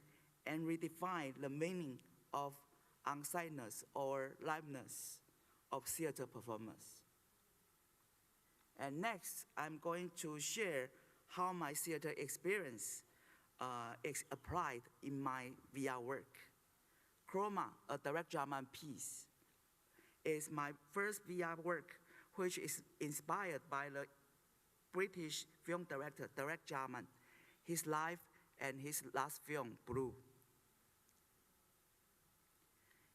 Speaker 4: and redefine the meaning of on-siteness or liveness of theater performance. And next, I'm going to share how my theater experience applied in my VR work. Chroma, a direct German piece, is my first VR work, which is inspired by the British film director, direct German, his life and his last film, Blue.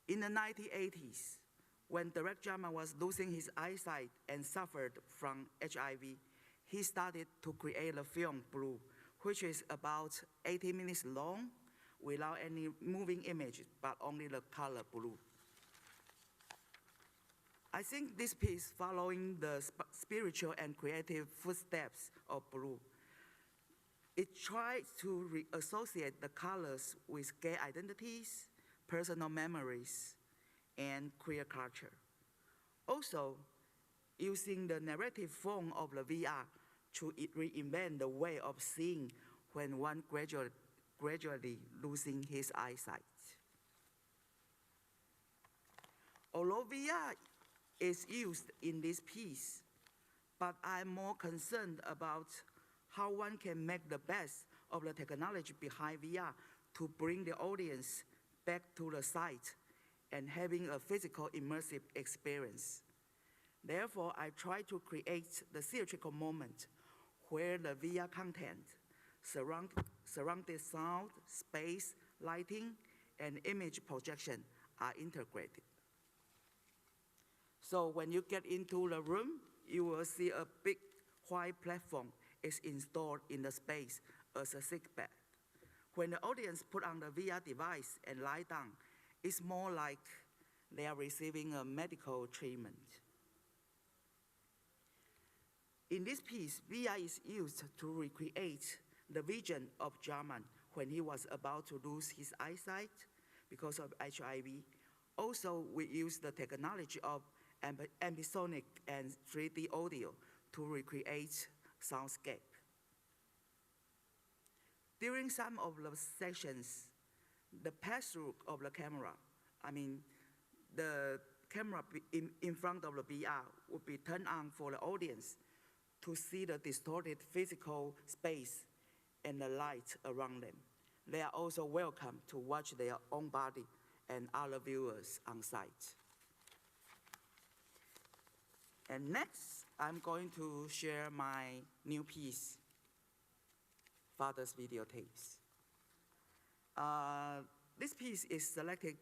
Speaker 4: In the 1980s, when direct German was losing his eyesight and suffered from HIV, he started to create a film, Blue, which is about 80 minutes long without any moving images, but only the color blue. I think this piece, following the spiritual and creative footsteps of Blue, it tries to reassociate the colors with gay identities, personal memories, and queer culture. Also, using the narrative form of the VR to reinvent the way of seeing when one gradually losing his eyesight. Although VR is used in this piece, but I'm more concerned about how one can make the best of the technology behind VR to bring the audience back to the site and having a physical immersive experience. Therefore, I try to create the theatrical moment where the VR content, surrounded sound, space, lighting, and image projection are integrated. So when you get into the room, you will see a big white platform is installed in the space as a sick bed. When the audience put on the VR device and lie down, it's more like they are receiving a medical treatment. In this piece, VR is used to recreate the vision of German when he was about to lose his eyesight because of HIV. Also, we use the technology of ambisonic and 3D audio to recreate soundscape. During some of the sessions, the pass-through of the camera, the camera in front of the VR would be turned on for the audience to see the distorted physical space and the light around them. They are also welcome to watch their own body and other viewers on site. And next, I'm going to share my new piece, Father's Videotapes. This piece is selected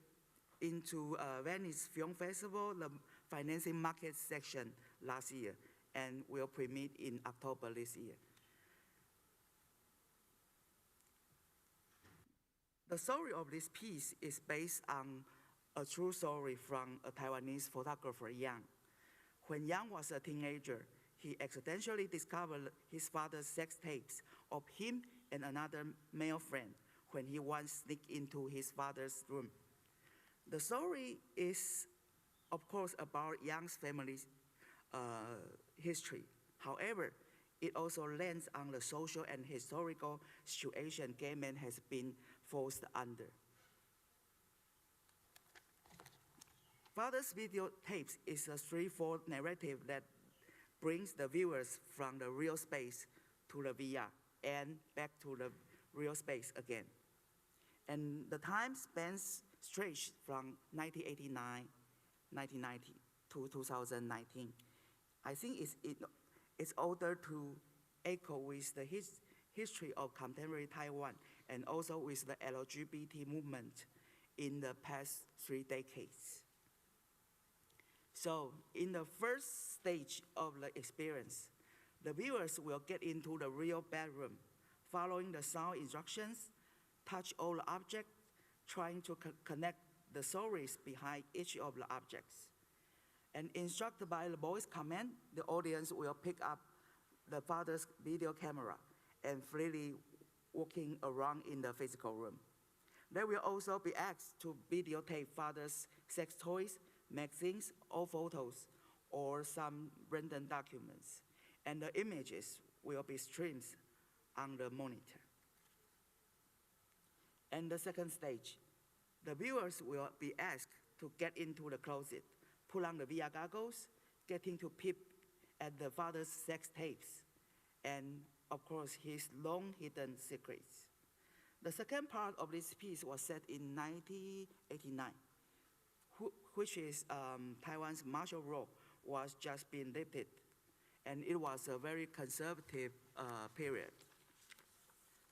Speaker 4: into Venice Film Festival, the financing market section last year, and will premiere in October this year. The story of this piece is based on a true story from a Taiwanese photographer, Yang. When Yang was a teenager, he accidentally discovered his father's sex tapes of him and another male friend when he once sneaked into his father's room. The story is, of course, about Yang's family's history. However, it also lands on the social and historical situation gay men has been forced under. Father's Videotapes is a threefold narrative that brings the viewers from the real space to the VR and back to the real space again. And the time spans stretch from 1989, 1990 to 2019. I think it's order to echo with the history of contemporary Taiwan and also with the LGBT movement in the past 3 decades. So in the first stage of the experience, the viewers will get into the real bedroom, following the sound instructions, touch all the objects, trying to connect the stories behind each of the objects. And instructed by the voice command, the audience will pick up the father's video camera and freely walking around in the physical room. They will also be asked to videotape father's sex toys, magazines, or photos, or some random documents. And the images will be streamed on the monitor. And the second stage, the viewers will be asked to get into the closet, pull on the VR goggles, getting to peep at the father's sex tapes, and of course his long hidden secrets. The second part of this piece was set in 1989, which is Taiwan's martial law was just being lifted, and it was a very conservative period.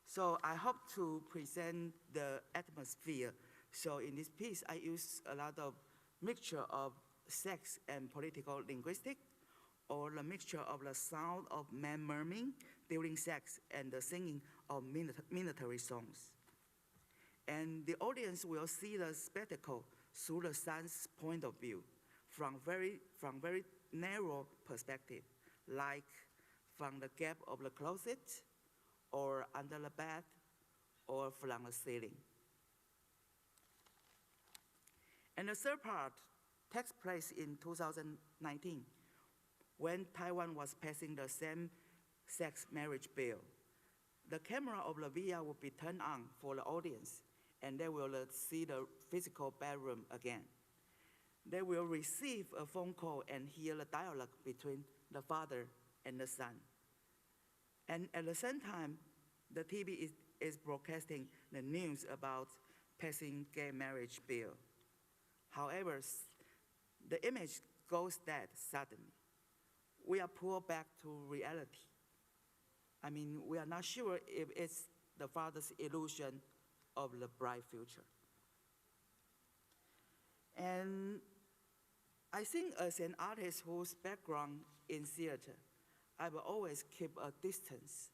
Speaker 4: So I hope to present the atmosphere. So in this piece, I use a lot of mixture of sex and political linguistics, or the mixture of the sound of men murmuring during sex and the singing of military songs. And the audience will see the spectacle through the son's point of view, from very narrow perspective, like from the gap of the closet, or under the bed, or from the ceiling. And the third part takes place in 2019, when Taiwan was passing the same-sex marriage bill. The camera of the VR will be turned on for the audience, and they will see the physical bedroom again. They will receive a phone call and hear the dialogue between the father and the son. And at the same time, the TV is broadcasting the news about passing gay marriage bill. However, the image goes dead suddenly. We are pulled back to reality. I mean, we are not sure if it's the father's illusion of the bright future. And I think as an artist whose background in theater, I will always keep a distance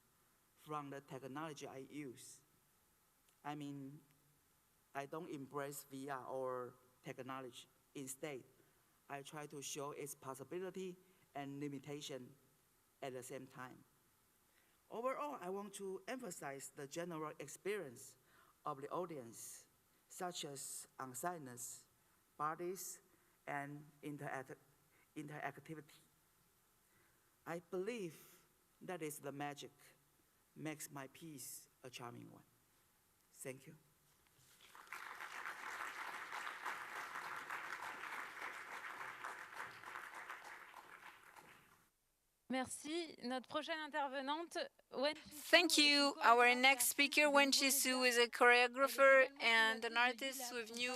Speaker 4: from the technology I use. I mean, I don't embrace VR or technology. Instead, I try to show its possibility and limitation at the same time. Overall, I want to emphasize the general experience of the audience, such as unsightness, bodies, and interactivity. I believe that is the magic makes my piece a charming one. Thank you.
Speaker 1: Merci. Notre prochaine intervenante,
Speaker 3: Thank you. Our next speaker, Wen Chi-soo, is a choreographer and an artist with new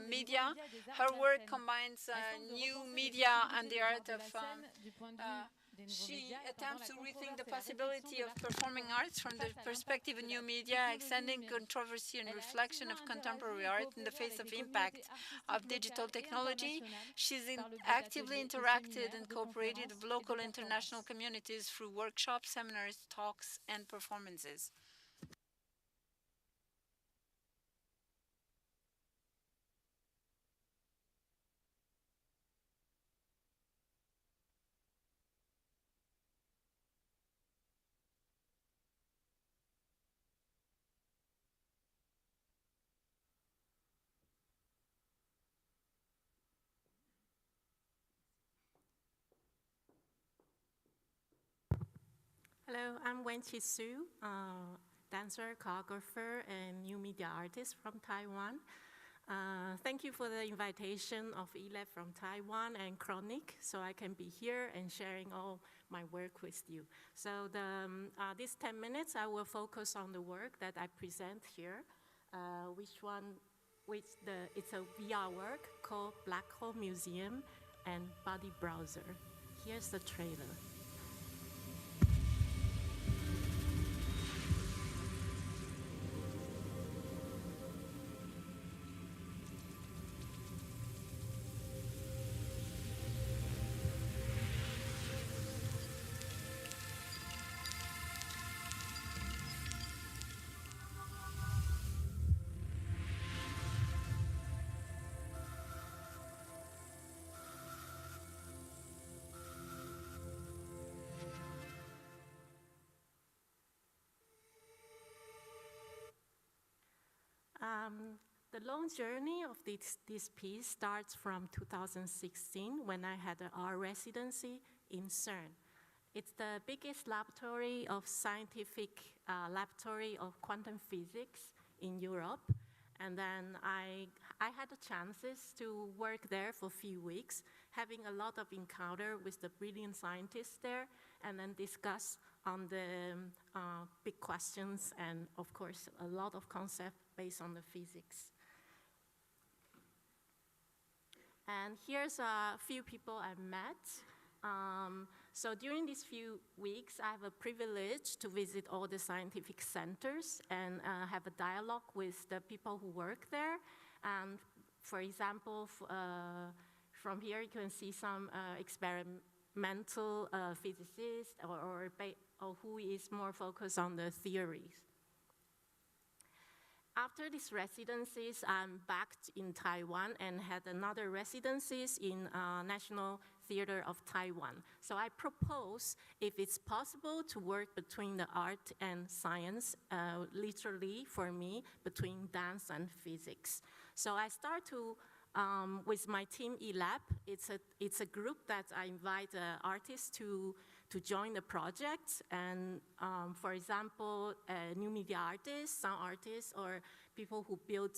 Speaker 3: media. Her work combines new media and the art of she attempts to rethink the possibility of performing arts from the perspective of new media, extending controversy and reflection of contemporary art in the face of impact of digital technology. She's actively interacted and cooperated with local and international communities through workshops, seminars, talks, and performances.
Speaker 5: Hello, I'm Wen Chi-soo, dancer, choreographer, and new media artist from Taiwan. Thank you for the invitation of ELAB from Taiwan and Chronic, so I can be here and sharing all my work with you. So these 10 minutes, I will focus on the work that I present here, it's a VR work called Black Hole Museum and Body Browser. Here's the trailer. The long journey of this piece starts from 2016 when I had our residency in CERN. It's the biggest laboratory of laboratory of quantum physics in Europe. And then I had the chances to work there for a few weeks, having a lot of encounter with the brilliant scientists there, and then discuss on the big questions and, of course, a lot of concepts based on the physics. And here's a few people I've met. So during these few weeks, I have a privilege to visit all the scientific centers and have a dialogue with the people who work there. And for example, from here you can see some experimental physicists or who is more focused on the theories. After these residencies, I'm back in Taiwan and had another residencies in National Theater of Taiwan. So I propose, if it's possible, to work between the art and science, literally for me, between dance and physics. So I start to, with my team eLab, it's a group that I invite artists to join the project, and for example, new media artists, sound artists, or people who build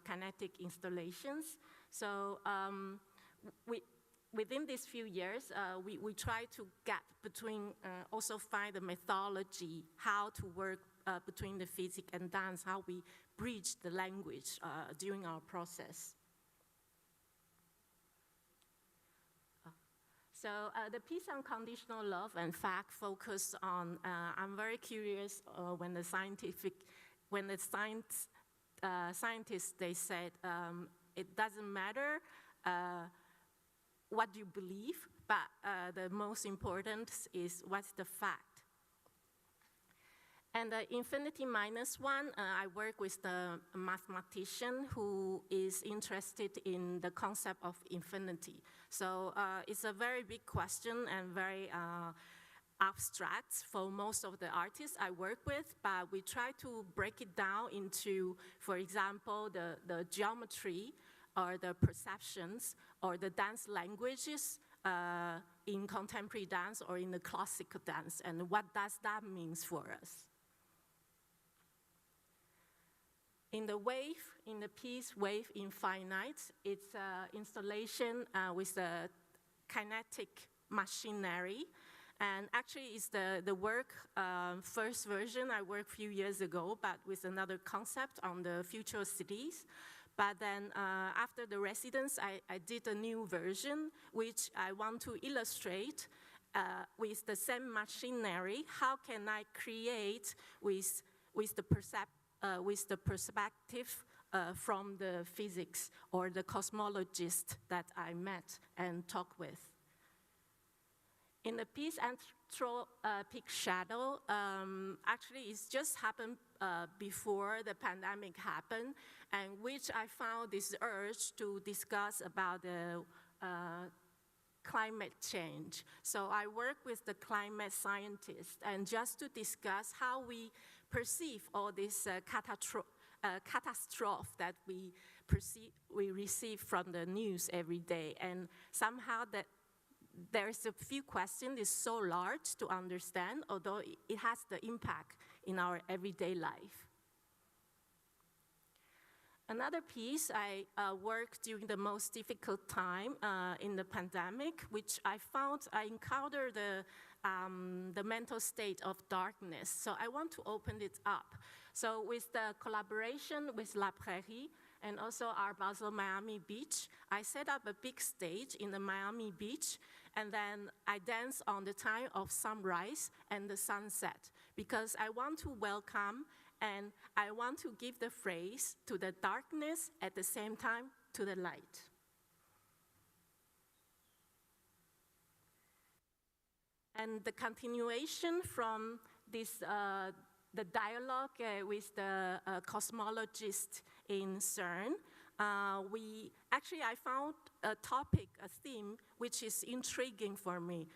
Speaker 5: kinetic installations. So within these few years, we try to get between, also find the methodology, how to work between the physics and dance, how we bridge the language during our process. So the piece Unconditional Love and Fact focus on, I'm very curious when the scientists, they said, it doesn't matter what you believe, but the most important is what's the fact. And the Infinity Minus One, I work with the mathematician who is interested in the concept of infinity. So it's a very big question and very abstract for most of the artists I work with, but we try to break it down into, for example, the geometry or the perceptions or the dance languages in contemporary dance or in the classical dance, and what does that mean for us. In the piece Wave Infinite, it's an installation with the kinetic machinery. And actually, it's the work, first version I worked a few years ago, but with another concept on the future cities. But then after the residence, I did a new version, which I want to illustrate with the same machinery. How can I create with the perspective from the physics or the cosmologist that I met and talked with. In the piece Anthropic Shadow, actually it's just happened before the pandemic happened, and which I found this urge to discuss about the climate change. So I work with the climate scientists and just to discuss how we perceive all this catastrophe that we receive from the news every day, and somehow that there's a few questions is so large to understand, although it has the impact in our everyday life. Another piece I worked during the most difficult time in the pandemic, which I found I encountered the mental state of darkness. So I want to open it up. So with the collaboration with La Prairie and also our Basel Miami Beach, I set up a big stage in the Miami Beach, and then I dance on the time of sunrise and the sunset, because I want to welcome and I want to give the phrase to the darkness at the same time to the light. And the continuation from this, the dialogue with the cosmologist in CERN, I found a topic, a theme, which is intriguing for me,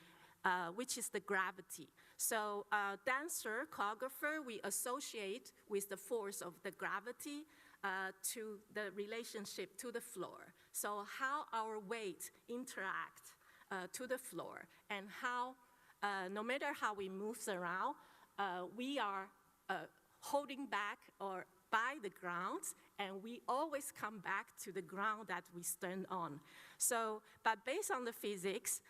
Speaker 5: which is the gravity. So dancer, choreographer, we associate with the force of the gravity to the relationship to the floor. So how our weight interact to the floor, and how, no matter how we move around, we are holding back or by the ground, and we always come back to the ground that we stand on. So, but based on the physics,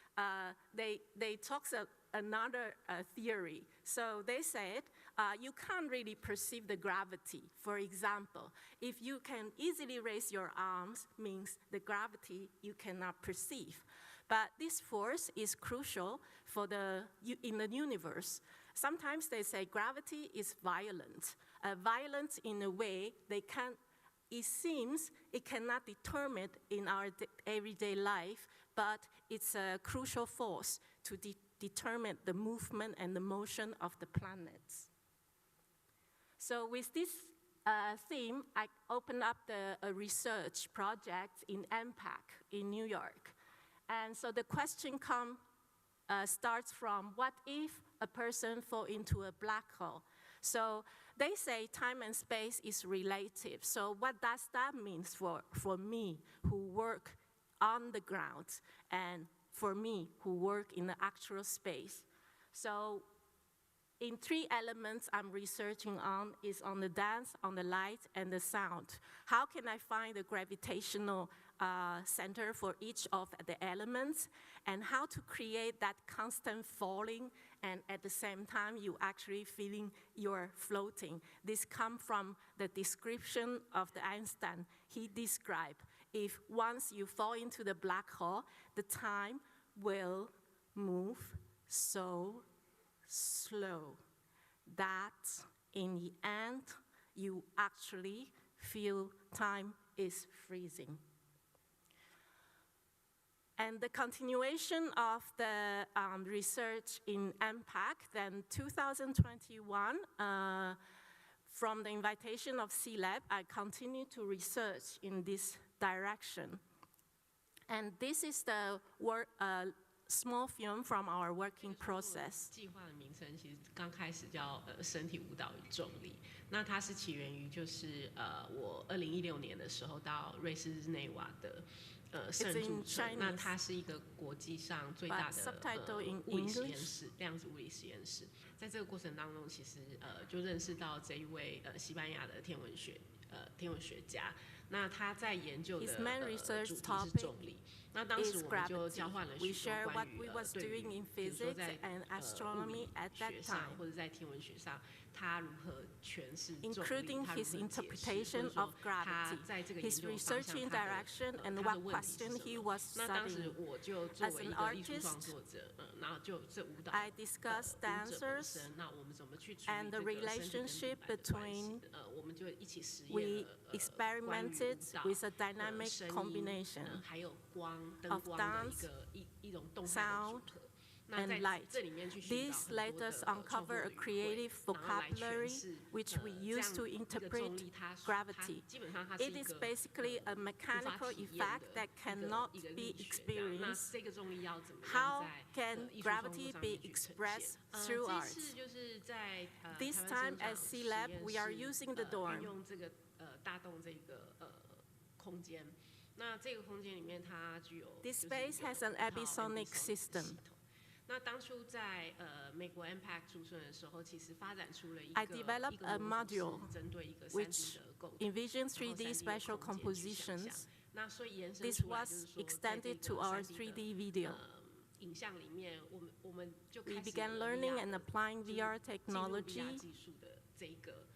Speaker 5: they talk another theory. So they said you can't really perceive the gravity. For example, if you can easily raise your arms, means the gravity you cannot perceive. But this force is crucial for in the universe. Sometimes they say gravity is violent. Violent in a way it seems it cannot determine in our everyday life, but it's a crucial force to determine the movement and the motion of the planets. So with this theme, I opened up a research project in MPAC in New York. And so the question starts from, what if a person fall into a black hole? So they say time and space is relative. So what does that mean for me who work on the ground, and for me who work in the actual space? So in 3 elements I'm researching on is on the dance, on the light, and the sound. How can I find the gravitational center for each of the elements, and how to create that constant falling, and at the same time you actually feeling you're floating. This comes from the description of the Einstein. He described, if once you fall into the black hole, the time will move so slow that in the end you actually feel time is freezing. And the continuation of the research in MPAC, then 2021, from the invitation of C-Lab, I continue to research in this direction. And this is the small film from our working process.
Speaker 6: 计划的名称其实刚开始叫身体舞蹈与重力，那它是起源于就是我2016年的时候到瑞士日内瓦的圣驻村，那它是一个国际上最大的物理实验室，量子物理实验室。在这个过程当中，其实就认识到这一位西班牙的天文学家。那他在研究的主题是重力。那当时我们就交换了许多关于对于比如说在物理学上或者在天文学上，他如何诠释重力，他如何解释，或者说他在这个研究方向他的问题是什么。那当时我就作为一个艺术创作者，然后就这舞蹈舞者本身，那我们怎么去处理这个身体跟地板的关系？我们就一起实验了关于
Speaker 5: with a dynamic combination of dance, sound, and light. These let us uncover a creative vocabulary which we use to interpret gravity. It is basically a mechanical effect that cannot be experienced. How can gravity be expressed through art? This time at C-Lab, we are using the dorm.
Speaker 6: 大洞这个空间，那这个空间里面它具有
Speaker 5: This space has an Ebisonic system.
Speaker 6: 那当初在美国 MPAC 驻村的时候，其实发展出了一个
Speaker 5: I developed a module
Speaker 6: 针对一个
Speaker 5: which
Speaker 6: 3D 的构图
Speaker 5: envisions 3D special compositions.
Speaker 6: 那所以延伸
Speaker 5: This
Speaker 6: 出来就
Speaker 5: was
Speaker 6: 是说，
Speaker 5: extended to our 3D video.
Speaker 6: 影像里面，我们就
Speaker 5: We
Speaker 6: 开始
Speaker 5: began learning and applying VR
Speaker 6: 进入
Speaker 5: technology.
Speaker 6: VR 技术的这个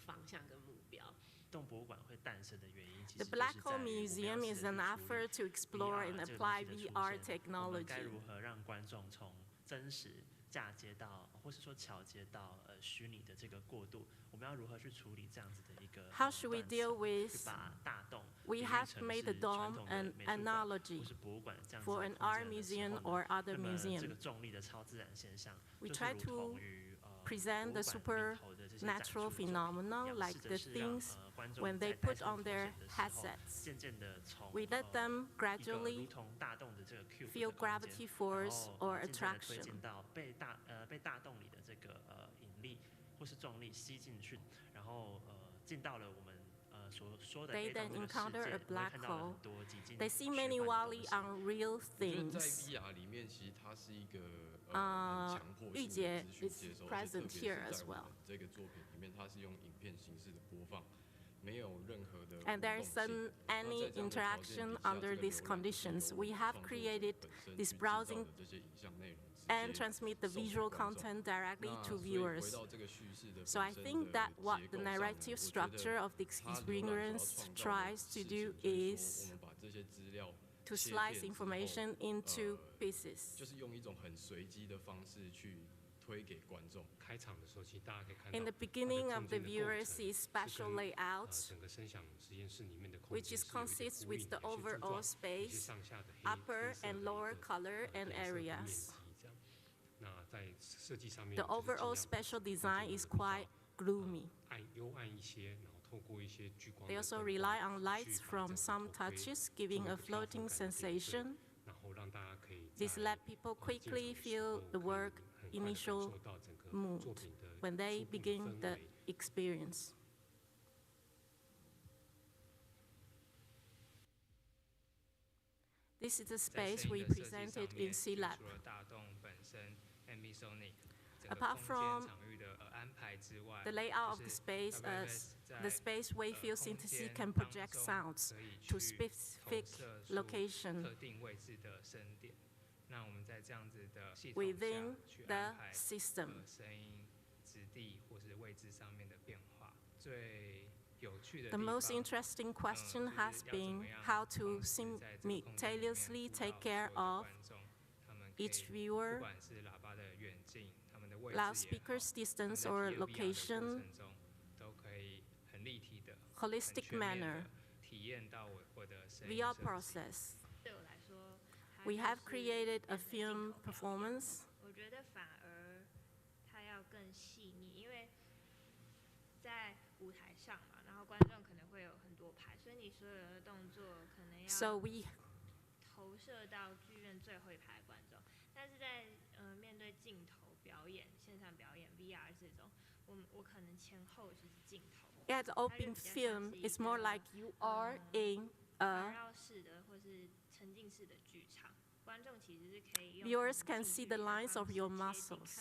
Speaker 6: 方向跟目标。
Speaker 7: 动博物馆会诞生的原因，其
Speaker 5: The
Speaker 7: 实
Speaker 5: Black
Speaker 7: 就是
Speaker 5: Hole
Speaker 7: 在于我们要
Speaker 5: Museum
Speaker 7: 试
Speaker 5: is
Speaker 7: 着
Speaker 5: an
Speaker 7: 去处理
Speaker 5: effort to explore and
Speaker 7: VR 这个
Speaker 5: apply
Speaker 7: 东西的出
Speaker 5: VR
Speaker 7: 现，我们该
Speaker 5: technology.
Speaker 7: 如何让观众从真实嫁接到，或是说桥接到虚拟的这个过渡？我们要如何去处理这样子的一个
Speaker 5: How should we
Speaker 7: 断
Speaker 5: deal
Speaker 7: 层
Speaker 5: with
Speaker 7: 去把大洞
Speaker 5: We
Speaker 7: 比喻
Speaker 5: have
Speaker 7: 成
Speaker 5: made the
Speaker 7: 是传
Speaker 5: dome
Speaker 7: 统的
Speaker 5: an
Speaker 7: 美术馆
Speaker 5: analogy
Speaker 7: 或是博物馆这样子
Speaker 5: for
Speaker 7: 的
Speaker 5: an
Speaker 7: 空
Speaker 5: art
Speaker 7: 间的时
Speaker 5: museum
Speaker 7: 候
Speaker 5: or
Speaker 7: 呢，
Speaker 5: other
Speaker 7: 那么这
Speaker 5: museum.
Speaker 7: 个重力的超自然现象，
Speaker 5: We
Speaker 7: 就是
Speaker 5: try
Speaker 7: 如
Speaker 5: to
Speaker 7: 同于
Speaker 5: present the
Speaker 7: 博物馆里头的这些展
Speaker 5: supernatural
Speaker 7: 出
Speaker 5: phenomena
Speaker 7: 表
Speaker 5: like
Speaker 7: 示
Speaker 5: the
Speaker 7: 的是让
Speaker 5: things
Speaker 7: 观众
Speaker 5: when
Speaker 7: 在
Speaker 5: they
Speaker 7: 戴
Speaker 5: put
Speaker 7: 上
Speaker 5: on
Speaker 7: 头
Speaker 5: their
Speaker 7: 显的时候，
Speaker 5: headsets.
Speaker 7: 渐渐的从
Speaker 5: We let them
Speaker 7: 一个
Speaker 5: gradually
Speaker 7: 如同大洞的这个 cube 的
Speaker 5: feel
Speaker 7: 空间
Speaker 5: gravity force
Speaker 7: 然
Speaker 5: or
Speaker 7: 后渐渐地推
Speaker 5: attraction.
Speaker 7: 进到被大洞里的这个引力或是重力吸进去，然后进到了我们
Speaker 5: they then encounter a black hole. They see many wildly unreal things. 御姐 is present here as well. And there isn't any interaction under these conditions. We have created this browsing and transmit the visual content directly to viewers. So I think that what the narrative structure of the experience tries to do is to slice information into pieces. In the beginning of the viewer sees spatial layouts, which consists with the overall space, upper and lower color and areas. The overall spatial design is quite gloomy. They also rely on lights from some touches, giving a floating sensation. This let people quickly feel the work initial mood when they begin the experience. This is the space we presented in C-Lab. Apart from the layout of the space Wayfield synthesis can project sounds to specific location within the system. The most interesting question has been how to simultaneously take care of each viewer, loudspeaker's distance or location, holistic manner, VR process. We have created a film performance. So we at open film, it's more like you are in a viewers can see the lines of your muscles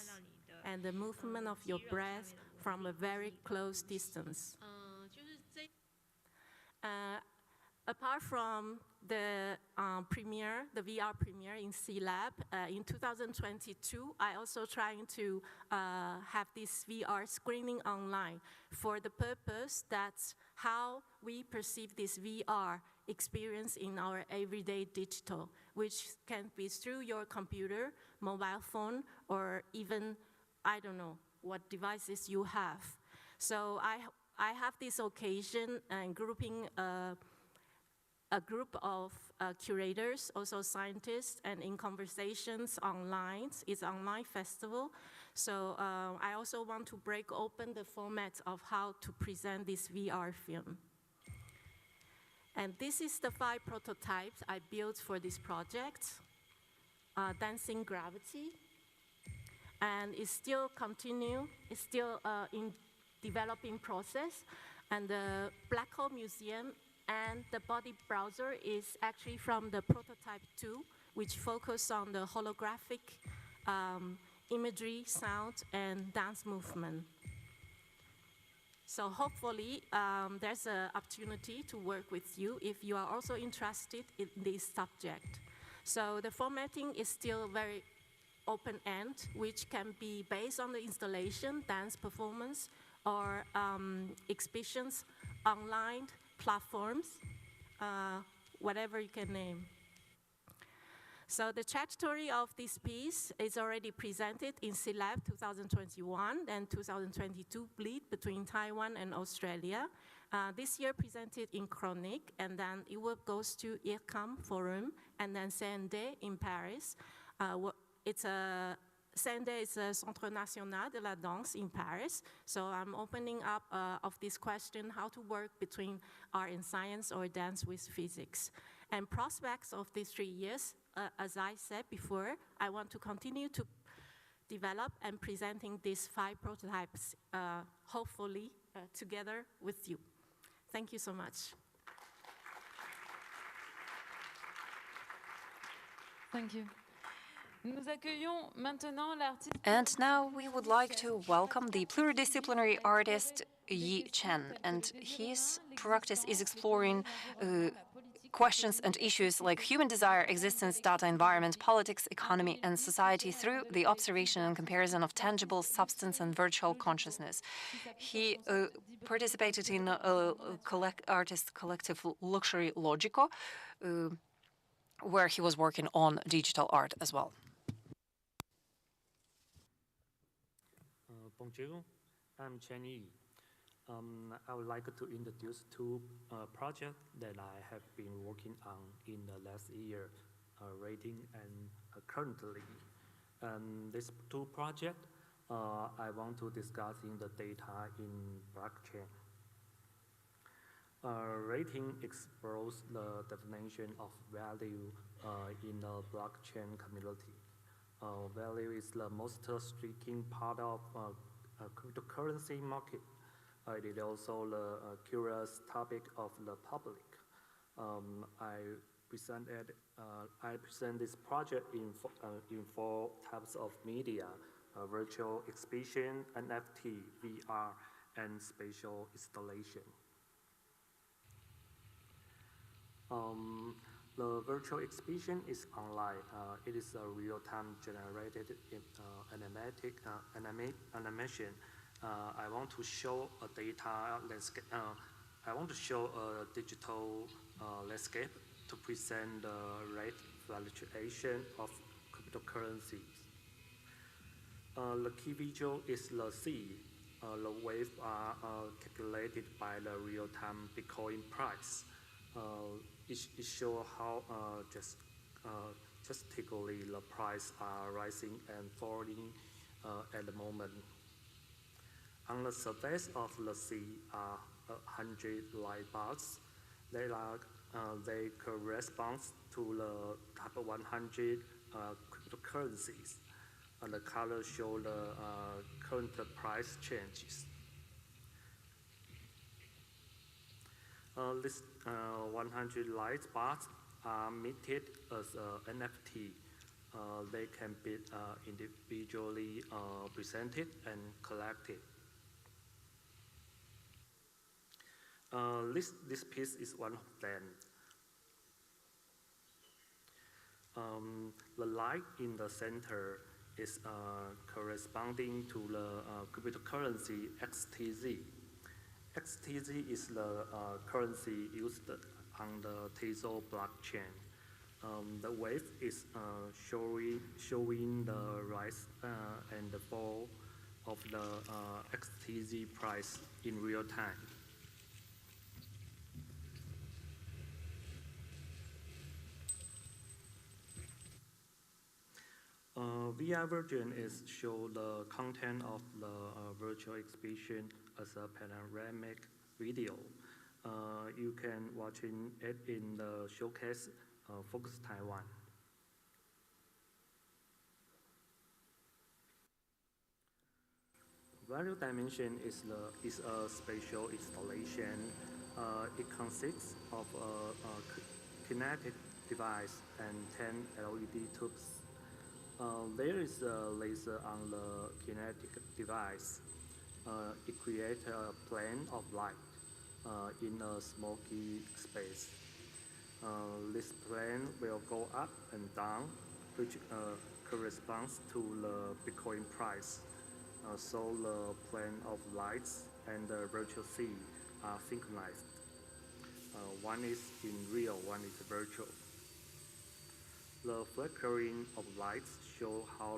Speaker 5: and the movement of your breath from a very close distance. Apart from the premiere, the VR premiere in C-Lab, in 2022, I also trying to have this VR screening online for the purpose that's how we perceive this VR experience in our everyday digital, which can be through your computer, mobile phone, or even, I don't know, what devices you have. So I have this occasion and grouping a group of curators, also scientists, and in conversations online. It's an online festival. So I also want to break open the format of how to present this VR film. And this is the 5 prototypes I built for this project. Dancing Gravity. And it's still it's still in developing process. And the Black Hole Museum and the body browser is actually from the prototype 2, which focus on the holographic imagery, sound, and dance movement. So hopefully there's an opportunity to work with you if you are also interested in this subject. So the formatting is still very open-end, which can be based on the installation, dance performance, or exhibitions, online platforms, whatever you can name. So the trajectory of this piece is already presented in C-Lab 2021 and 2022 bleed between Taiwan and Australia. This year presented in Chronic, and then it will goes to IRCAM Forum, and then CND in Paris. CND is a Centre National de la Danse in Paris. So I'm opening up of this question, how to work between art and science or dance with physics. And prospects of these 3 years, as I said before, I want to continue to develop and presenting these 5 prototypes, hopefully together with you. Thank you so much.
Speaker 1: Thank you. Nous accueillons maintenant l'artiste.
Speaker 2: And now we would like to welcome the pluridisciplinary artist Yi Chen, and his practice is exploring questions and issues like human desire, existence, data, environment, politics, economy, and society through the observation and comparison of tangible substance and virtual consciousness. He participated in a artist collective Luxury Logico, where he was working on digital art as well.
Speaker 8: Bonjour, I'm Chen Yi. I would like to introduce two projects that I have been working on in the last year, rating and currently. These two projects I want to discuss in the data in blockchain. Rating explores the definition of value in the blockchain community. Value is the most striking part of cryptocurrency market. It is also the curious topic of the public. I present this project in four types of media: virtual exhibition, NFT, VR, and spatial installation. The virtual exhibition is online. It is a real-time generated animation. I want to show a data landscape. I want to show a digital landscape to present the rate fluctuation of cryptocurrencies. The key visual is the sea. The waves are calculated by the real-time Bitcoin price. It shows how drastically the price are rising and falling at the moment. On the surface of the sea are 100 light bars. They correspond to the top 100 cryptocurrencies. And the colors show the current price changes. These 100 light bars are minted as NFT. They can be individually presented and collected. This piece is one of them. The light in the center is corresponding to the cryptocurrency XTZ. XTZ is the currency used on the Tezos blockchain. The wave is showing the rise and the fall of the XTZ price in real time. VR version is show the content of the virtual exhibition as a panoramic video. You can watch it in the showcase Focus Taiwan. Value dimension is a spatial installation. It consists of a kinetic device and 10 LED tubes. There is a laser on the kinetic device. It creates a plane of light in a smoky space. This plane will go up and down, which corresponds to the Bitcoin price. So the plane of lights and the virtual sea are synchronized. One is in real, one is virtual. The flickering of lights show how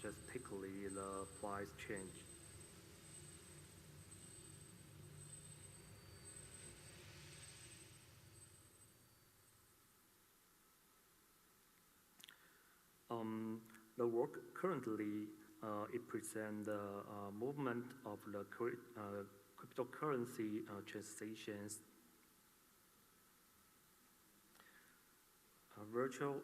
Speaker 8: drastically the price change. The work currently it presents the movement of the cryptocurrency transactions. Virtual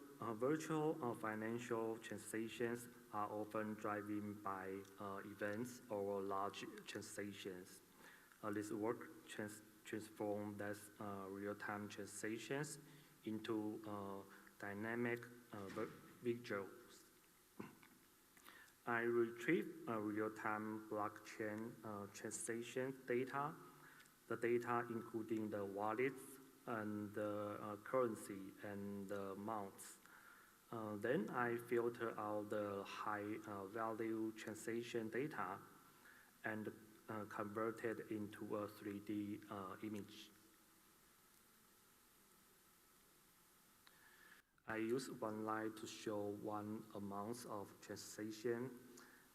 Speaker 8: financial transactions are often driven by events or large transactions. This work transform that real-time transitions into dynamic visuals. I retrieve real-time blockchain transaction data, the data including the wallets and the currency and the amounts. Then I filter out the high-value transaction data and convert it into a 3D image. I use one line to show one amount of transaction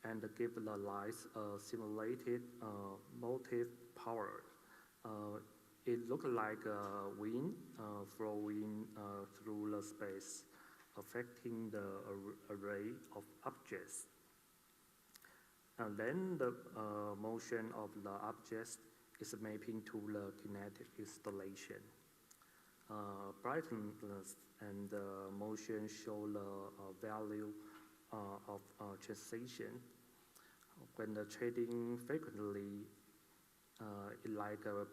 Speaker 8: and give the lines a simulated motive power. It looks like a wind flowing through the space, affecting the array of objects. And then the motion of the objects is mapping to the kinetic installation. Brightness and motion show the value of transaction. When the trading frequently, it like a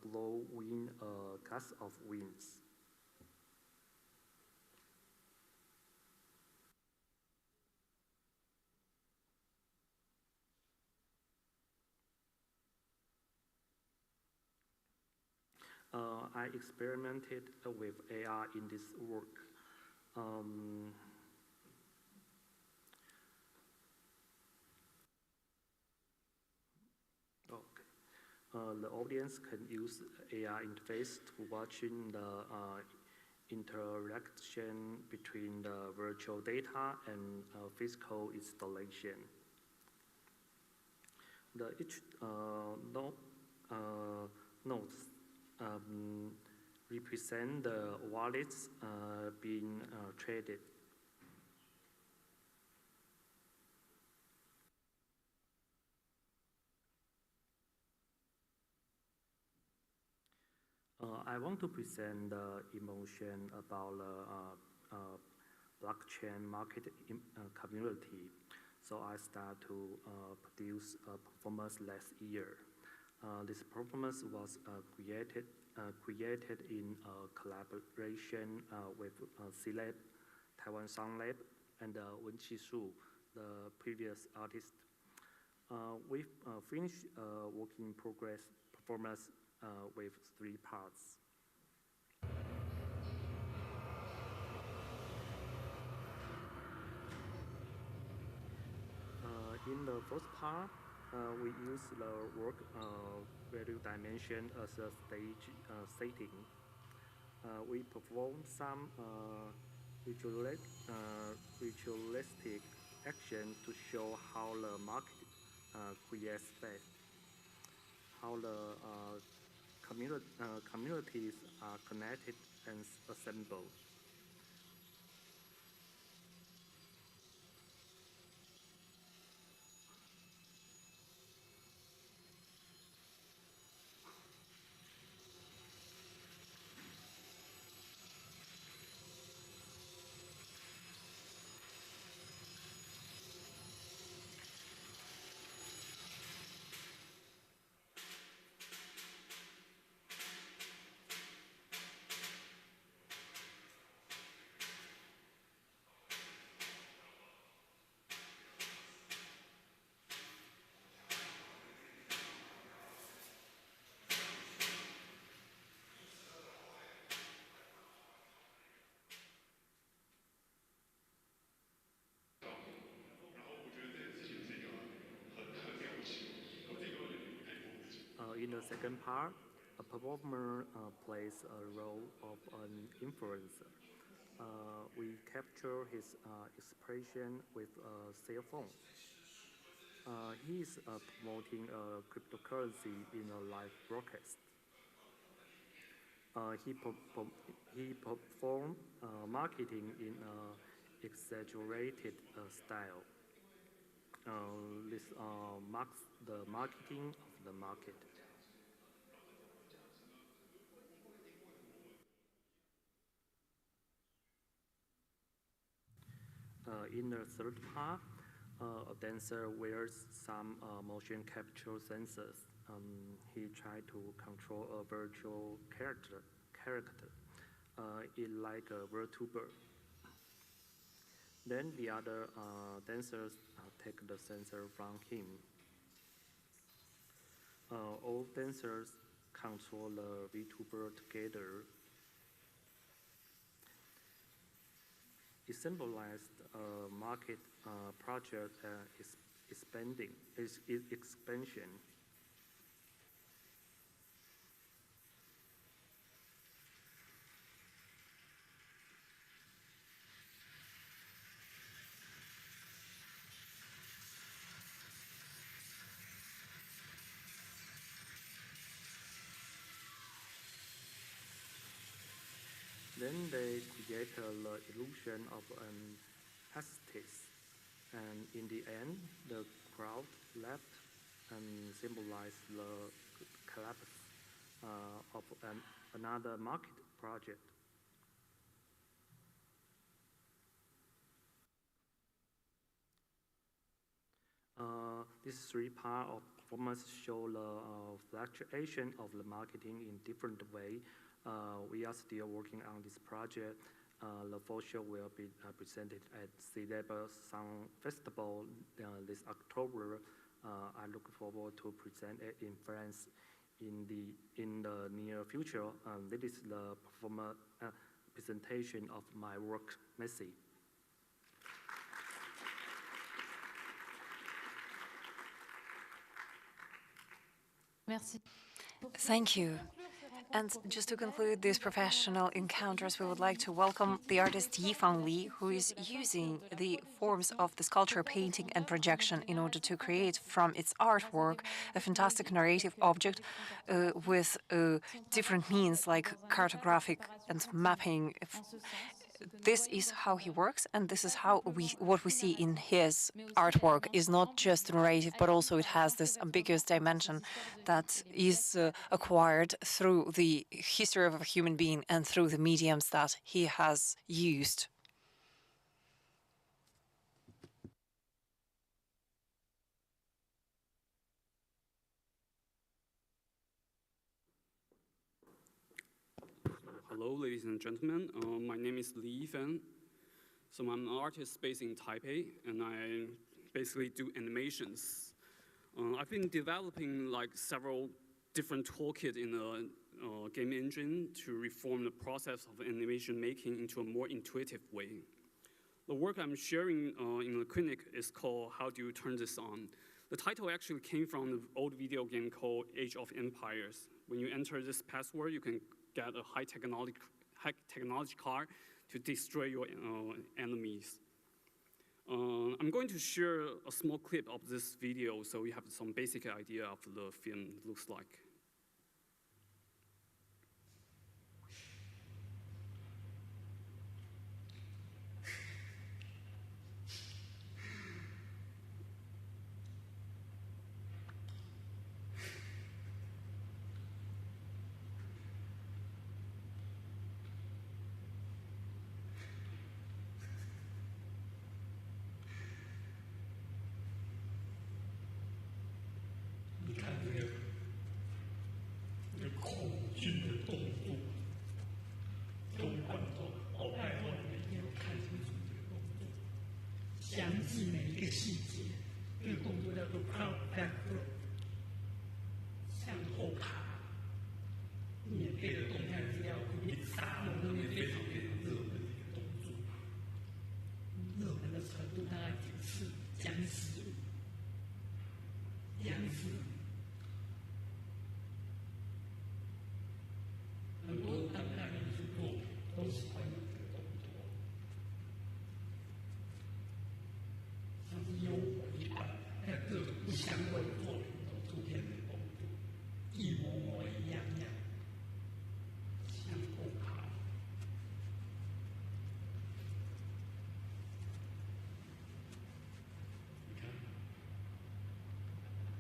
Speaker 8: blowing a gust of winds. I experimented with AR in this work. The audience can use AR interface to watching the interaction between the virtual data and physical installation. Each nodes represent the wallets being traded. I want to present the emotion about the blockchain market community. So I start to produce a performance last year. This performance was created in collaboration with C-Lab, Taiwan Sound Lab, and Wenqi Shu, the previous artist. We finished work in progress performance with 3 parts. In the first part, we use the work value dimension as a stage setting. We perform some ritualistic action to show how the market creates space, how the communities are connected and assembled. In the second part, a performer plays a role of an influencer. We capture his expression with a cell phone. He is promoting a cryptocurrency in a live broadcast. He performed marketing in an exaggerated style. This marks the marketing of the market. In the third part, a dancer wears some motion capture sensors. he tried to control a virtual character, like a VTuber. Then the other dancers take the sensor from him. All dancers control the VTuber together. It symbolized a market project expansion. Then they create the illusion of an aesthetic, and in the end, the crowd left and symbolized the collapse of another market project. These three parts of performance show the fluctuation of the marketing in different way. We are still working on this project. The full show will be presented at Sea Level Sound Festival this October. I look forward to present it in France in the near future. This is the presentation of my work, Messi.
Speaker 1: Merci.
Speaker 2: Thank you. And just to conclude these professional encounters, we would like to welcome the artist Yifang Li, who is using the forms of the sculpture, painting, and projection in order to create from its artwork a fantastic narrative object with different means like cartographic and mapping. This is how he works, and this is how what we see in his artwork is not just narrative, but also it has this ambiguous dimension that is acquired through the history of a human being and through the mediums that he has used.
Speaker 9: Hello, ladies and gentlemen. My name is Li Yifan. So I'm an artist based in Taipei, and I basically do animations. I've been developing like several different toolkits in the game engine to reform the process of animation making into a more intuitive way. The work I'm sharing in the clinic is called How Do You Turn This On? The title actually came from the old video game called Age of Empires. When you enter this password, you can get a high technology car to destroy your enemies. I'm going to share a small clip of this video so you have some basic idea of the film looks like.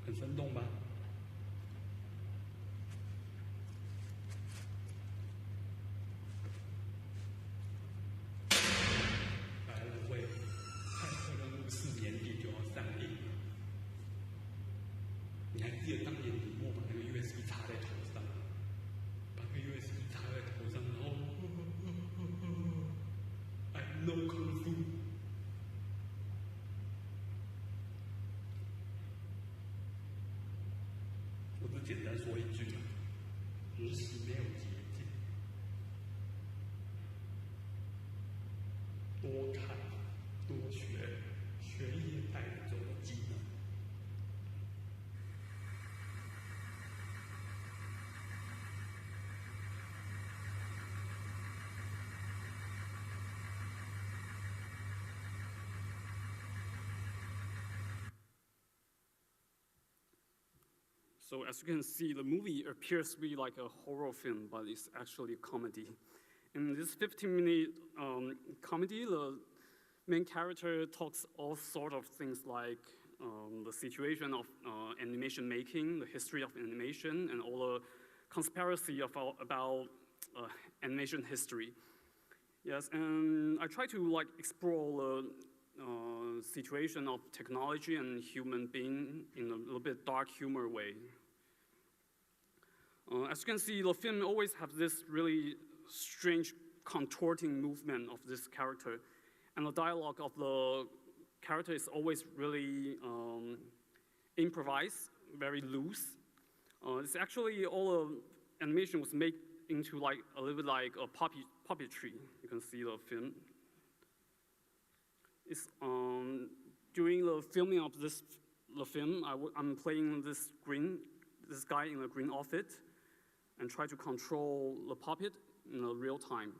Speaker 9: 很生动吧？百老汇泰克任务4年底就要上映了，你还记得当年李默在头上，把那个 USB 插在头上，然后I know kung fu。我只简单说一句嘛，学习没有捷径，多看多学，学业带走的技能。So as you can see, the movie appears to be like a horror film, but it's actually a comedy. In this 15-minute comedy, the main character talks all sorts of things like the situation of animation making, the history of animation, and all the conspiracy about animation history. Yes, and I try to like explore the situation of technology and human being in a little bit dark humor way. As you can see, the film always has this really strange contorting movement of this character, and the dialogue of the character is always really improvised, very loose. It's actually all the animation was made into like a little bit like a puppetry. You can see the film. It's during the filming of the film, I'm playing this guy in a green outfit, and try to control the puppet in real time.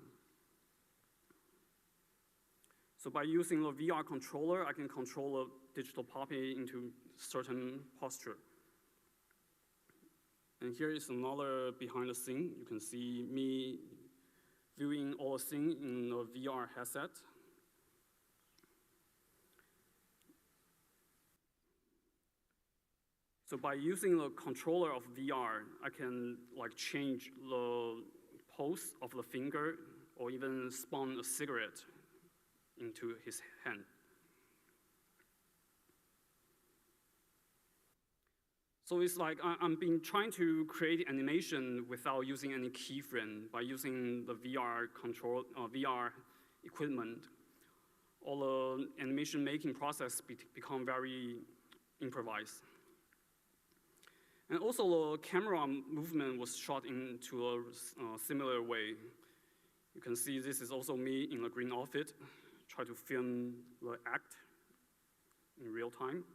Speaker 9: So by using the VR controller, I can control the digital puppet into certain posture. And here is another behind the scene. You can see me viewing all the scene in the VR headset. So by using the controller of VR, I can like change the pose of the finger or even spawn a cigarette into his hand. So it's like I'm trying to create animation without using any keyframe by using the VR equipment. All the animation making process become very improvised. And also the camera movement was shot into a similar way. You can see this is also me in a green outfit, try to film the act in real time.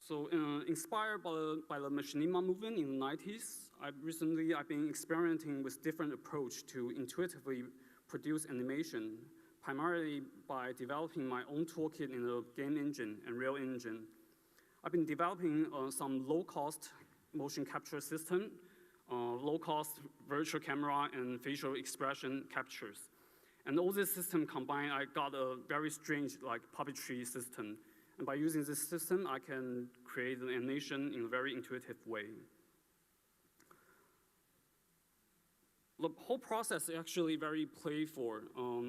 Speaker 9: So inspired by the machinima movement in the 90s, I've been experimenting with different approach to intuitively produce animation, primarily by developing my own toolkit in the game engine and Real Engine. I've been developing some low-cost motion capture system, low-cost virtual camera and facial expression captures. And all this system combined, I got a very strange like puppetry system. And by using this system, I can create an animation in a very intuitive way. The whole process is actually very playful.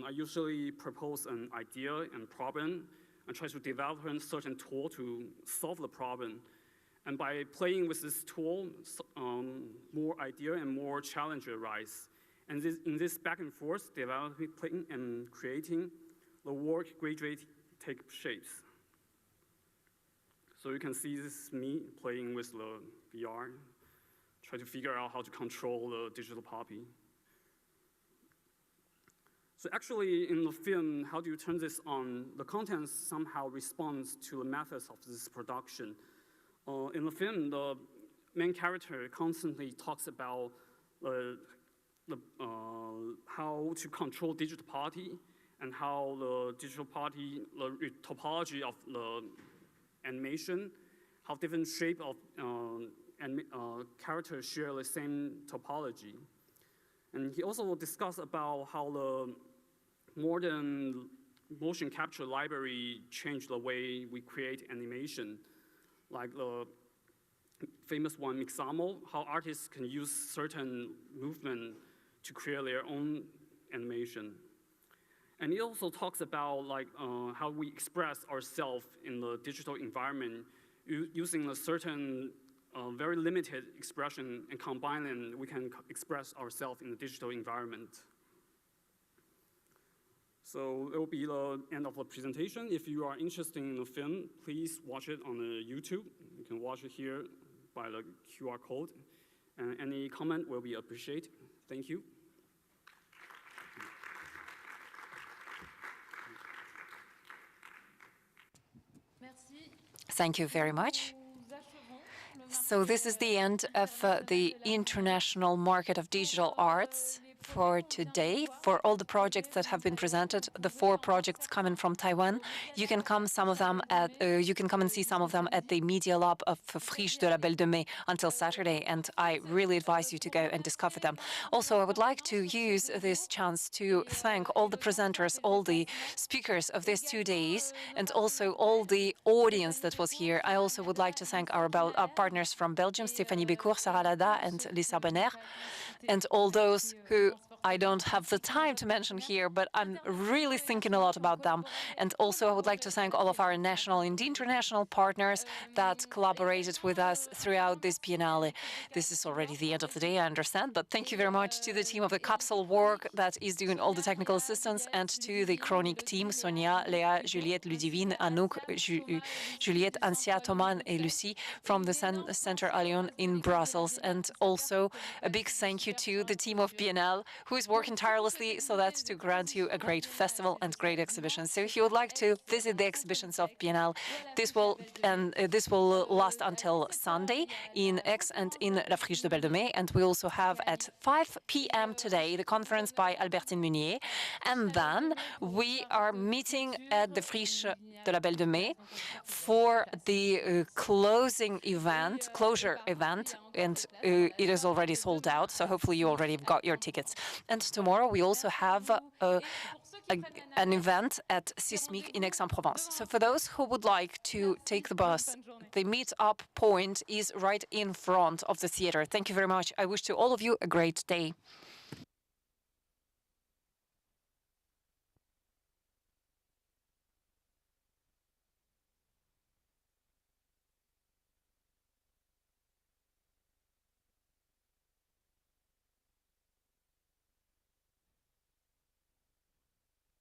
Speaker 9: I usually propose an idea and problem and try to develop a certain tool to solve the problem. And by playing with this tool, more idea and more challenge arise. And in this back and forth, developing and creating, the work gradually take shapes. So you can see this is me playing with the VR, try to figure out how to control the digital puppy. So actually in the film, how do you turn this on? The content somehow responds to the methods of this production. In the film, the main character constantly talks about how to control digital party and how the digital party, the topology of the animation, how different shape of characters share the same topology. And he also discussed about how the modern motion capture library changed the way we create animation. Like famous one, Mixamo, how artists can use certain movement to create their own animation. And it also talks about like how we express ourselves in the digital environment using a certain very limited expression and combine them, we can express ourselves in the digital environment. So it will be the end of the presentation. If you are interested in the film, please watch it on the YouTube. You can watch it here by the QR code. And any comment will be appreciated. Thank you.
Speaker 2: Thank you very much. So this is the end of the International Market of Digital Arts for today. For all the projects that have been presented, the 4 projects coming from Taiwan, you can come and see some of them at the Media Lab of Friche de la Belle de Mai until Saturday, and I really advise you to go and discover them. Also, I would like to use this chance to thank all the presenters, all the speakers of these 2 days, and also all the audience that was here. I also would like to thank our partners from Belgium, Stéphanie Bécourt, Sarah Lada, and Lisa Benner, and all those who I don't have the time to mention here, but I'm really thinking a lot about them. And also I would like to thank all of our national and international partners that collaborated with us throughout this Biennale. This is already the end of the day, I understand, but thank you very much to the team of the Capsule Work that is doing all the technical assistance, and to the Chronic team, Sonia, Léa, Juliette, Ludivine, Anouk, Juliette, Ancia, Thomas, and Lucie from the Center Allion in Brussels. And also a big thank you to the team of Biennale, who is working tirelessly so that to grant you a great festival and great exhibition. So if you would like to visit the exhibitions of Biennale, this will last until Sunday in Aix and in La Friche de Belle de Mai. And we also have at 5 p.m. today the conference by Albertine Munier. And then we are meeting at the Friche de la Belle de Mai for the closure event, and it is already sold out, so hopefully you already got your tickets. And tomorrow we also have an event at Sismic in Aix-en-Provence. So for those who would like to take the bus, the meet-up point is right in front of the theater. Thank you very much. I wish to all of you a great day.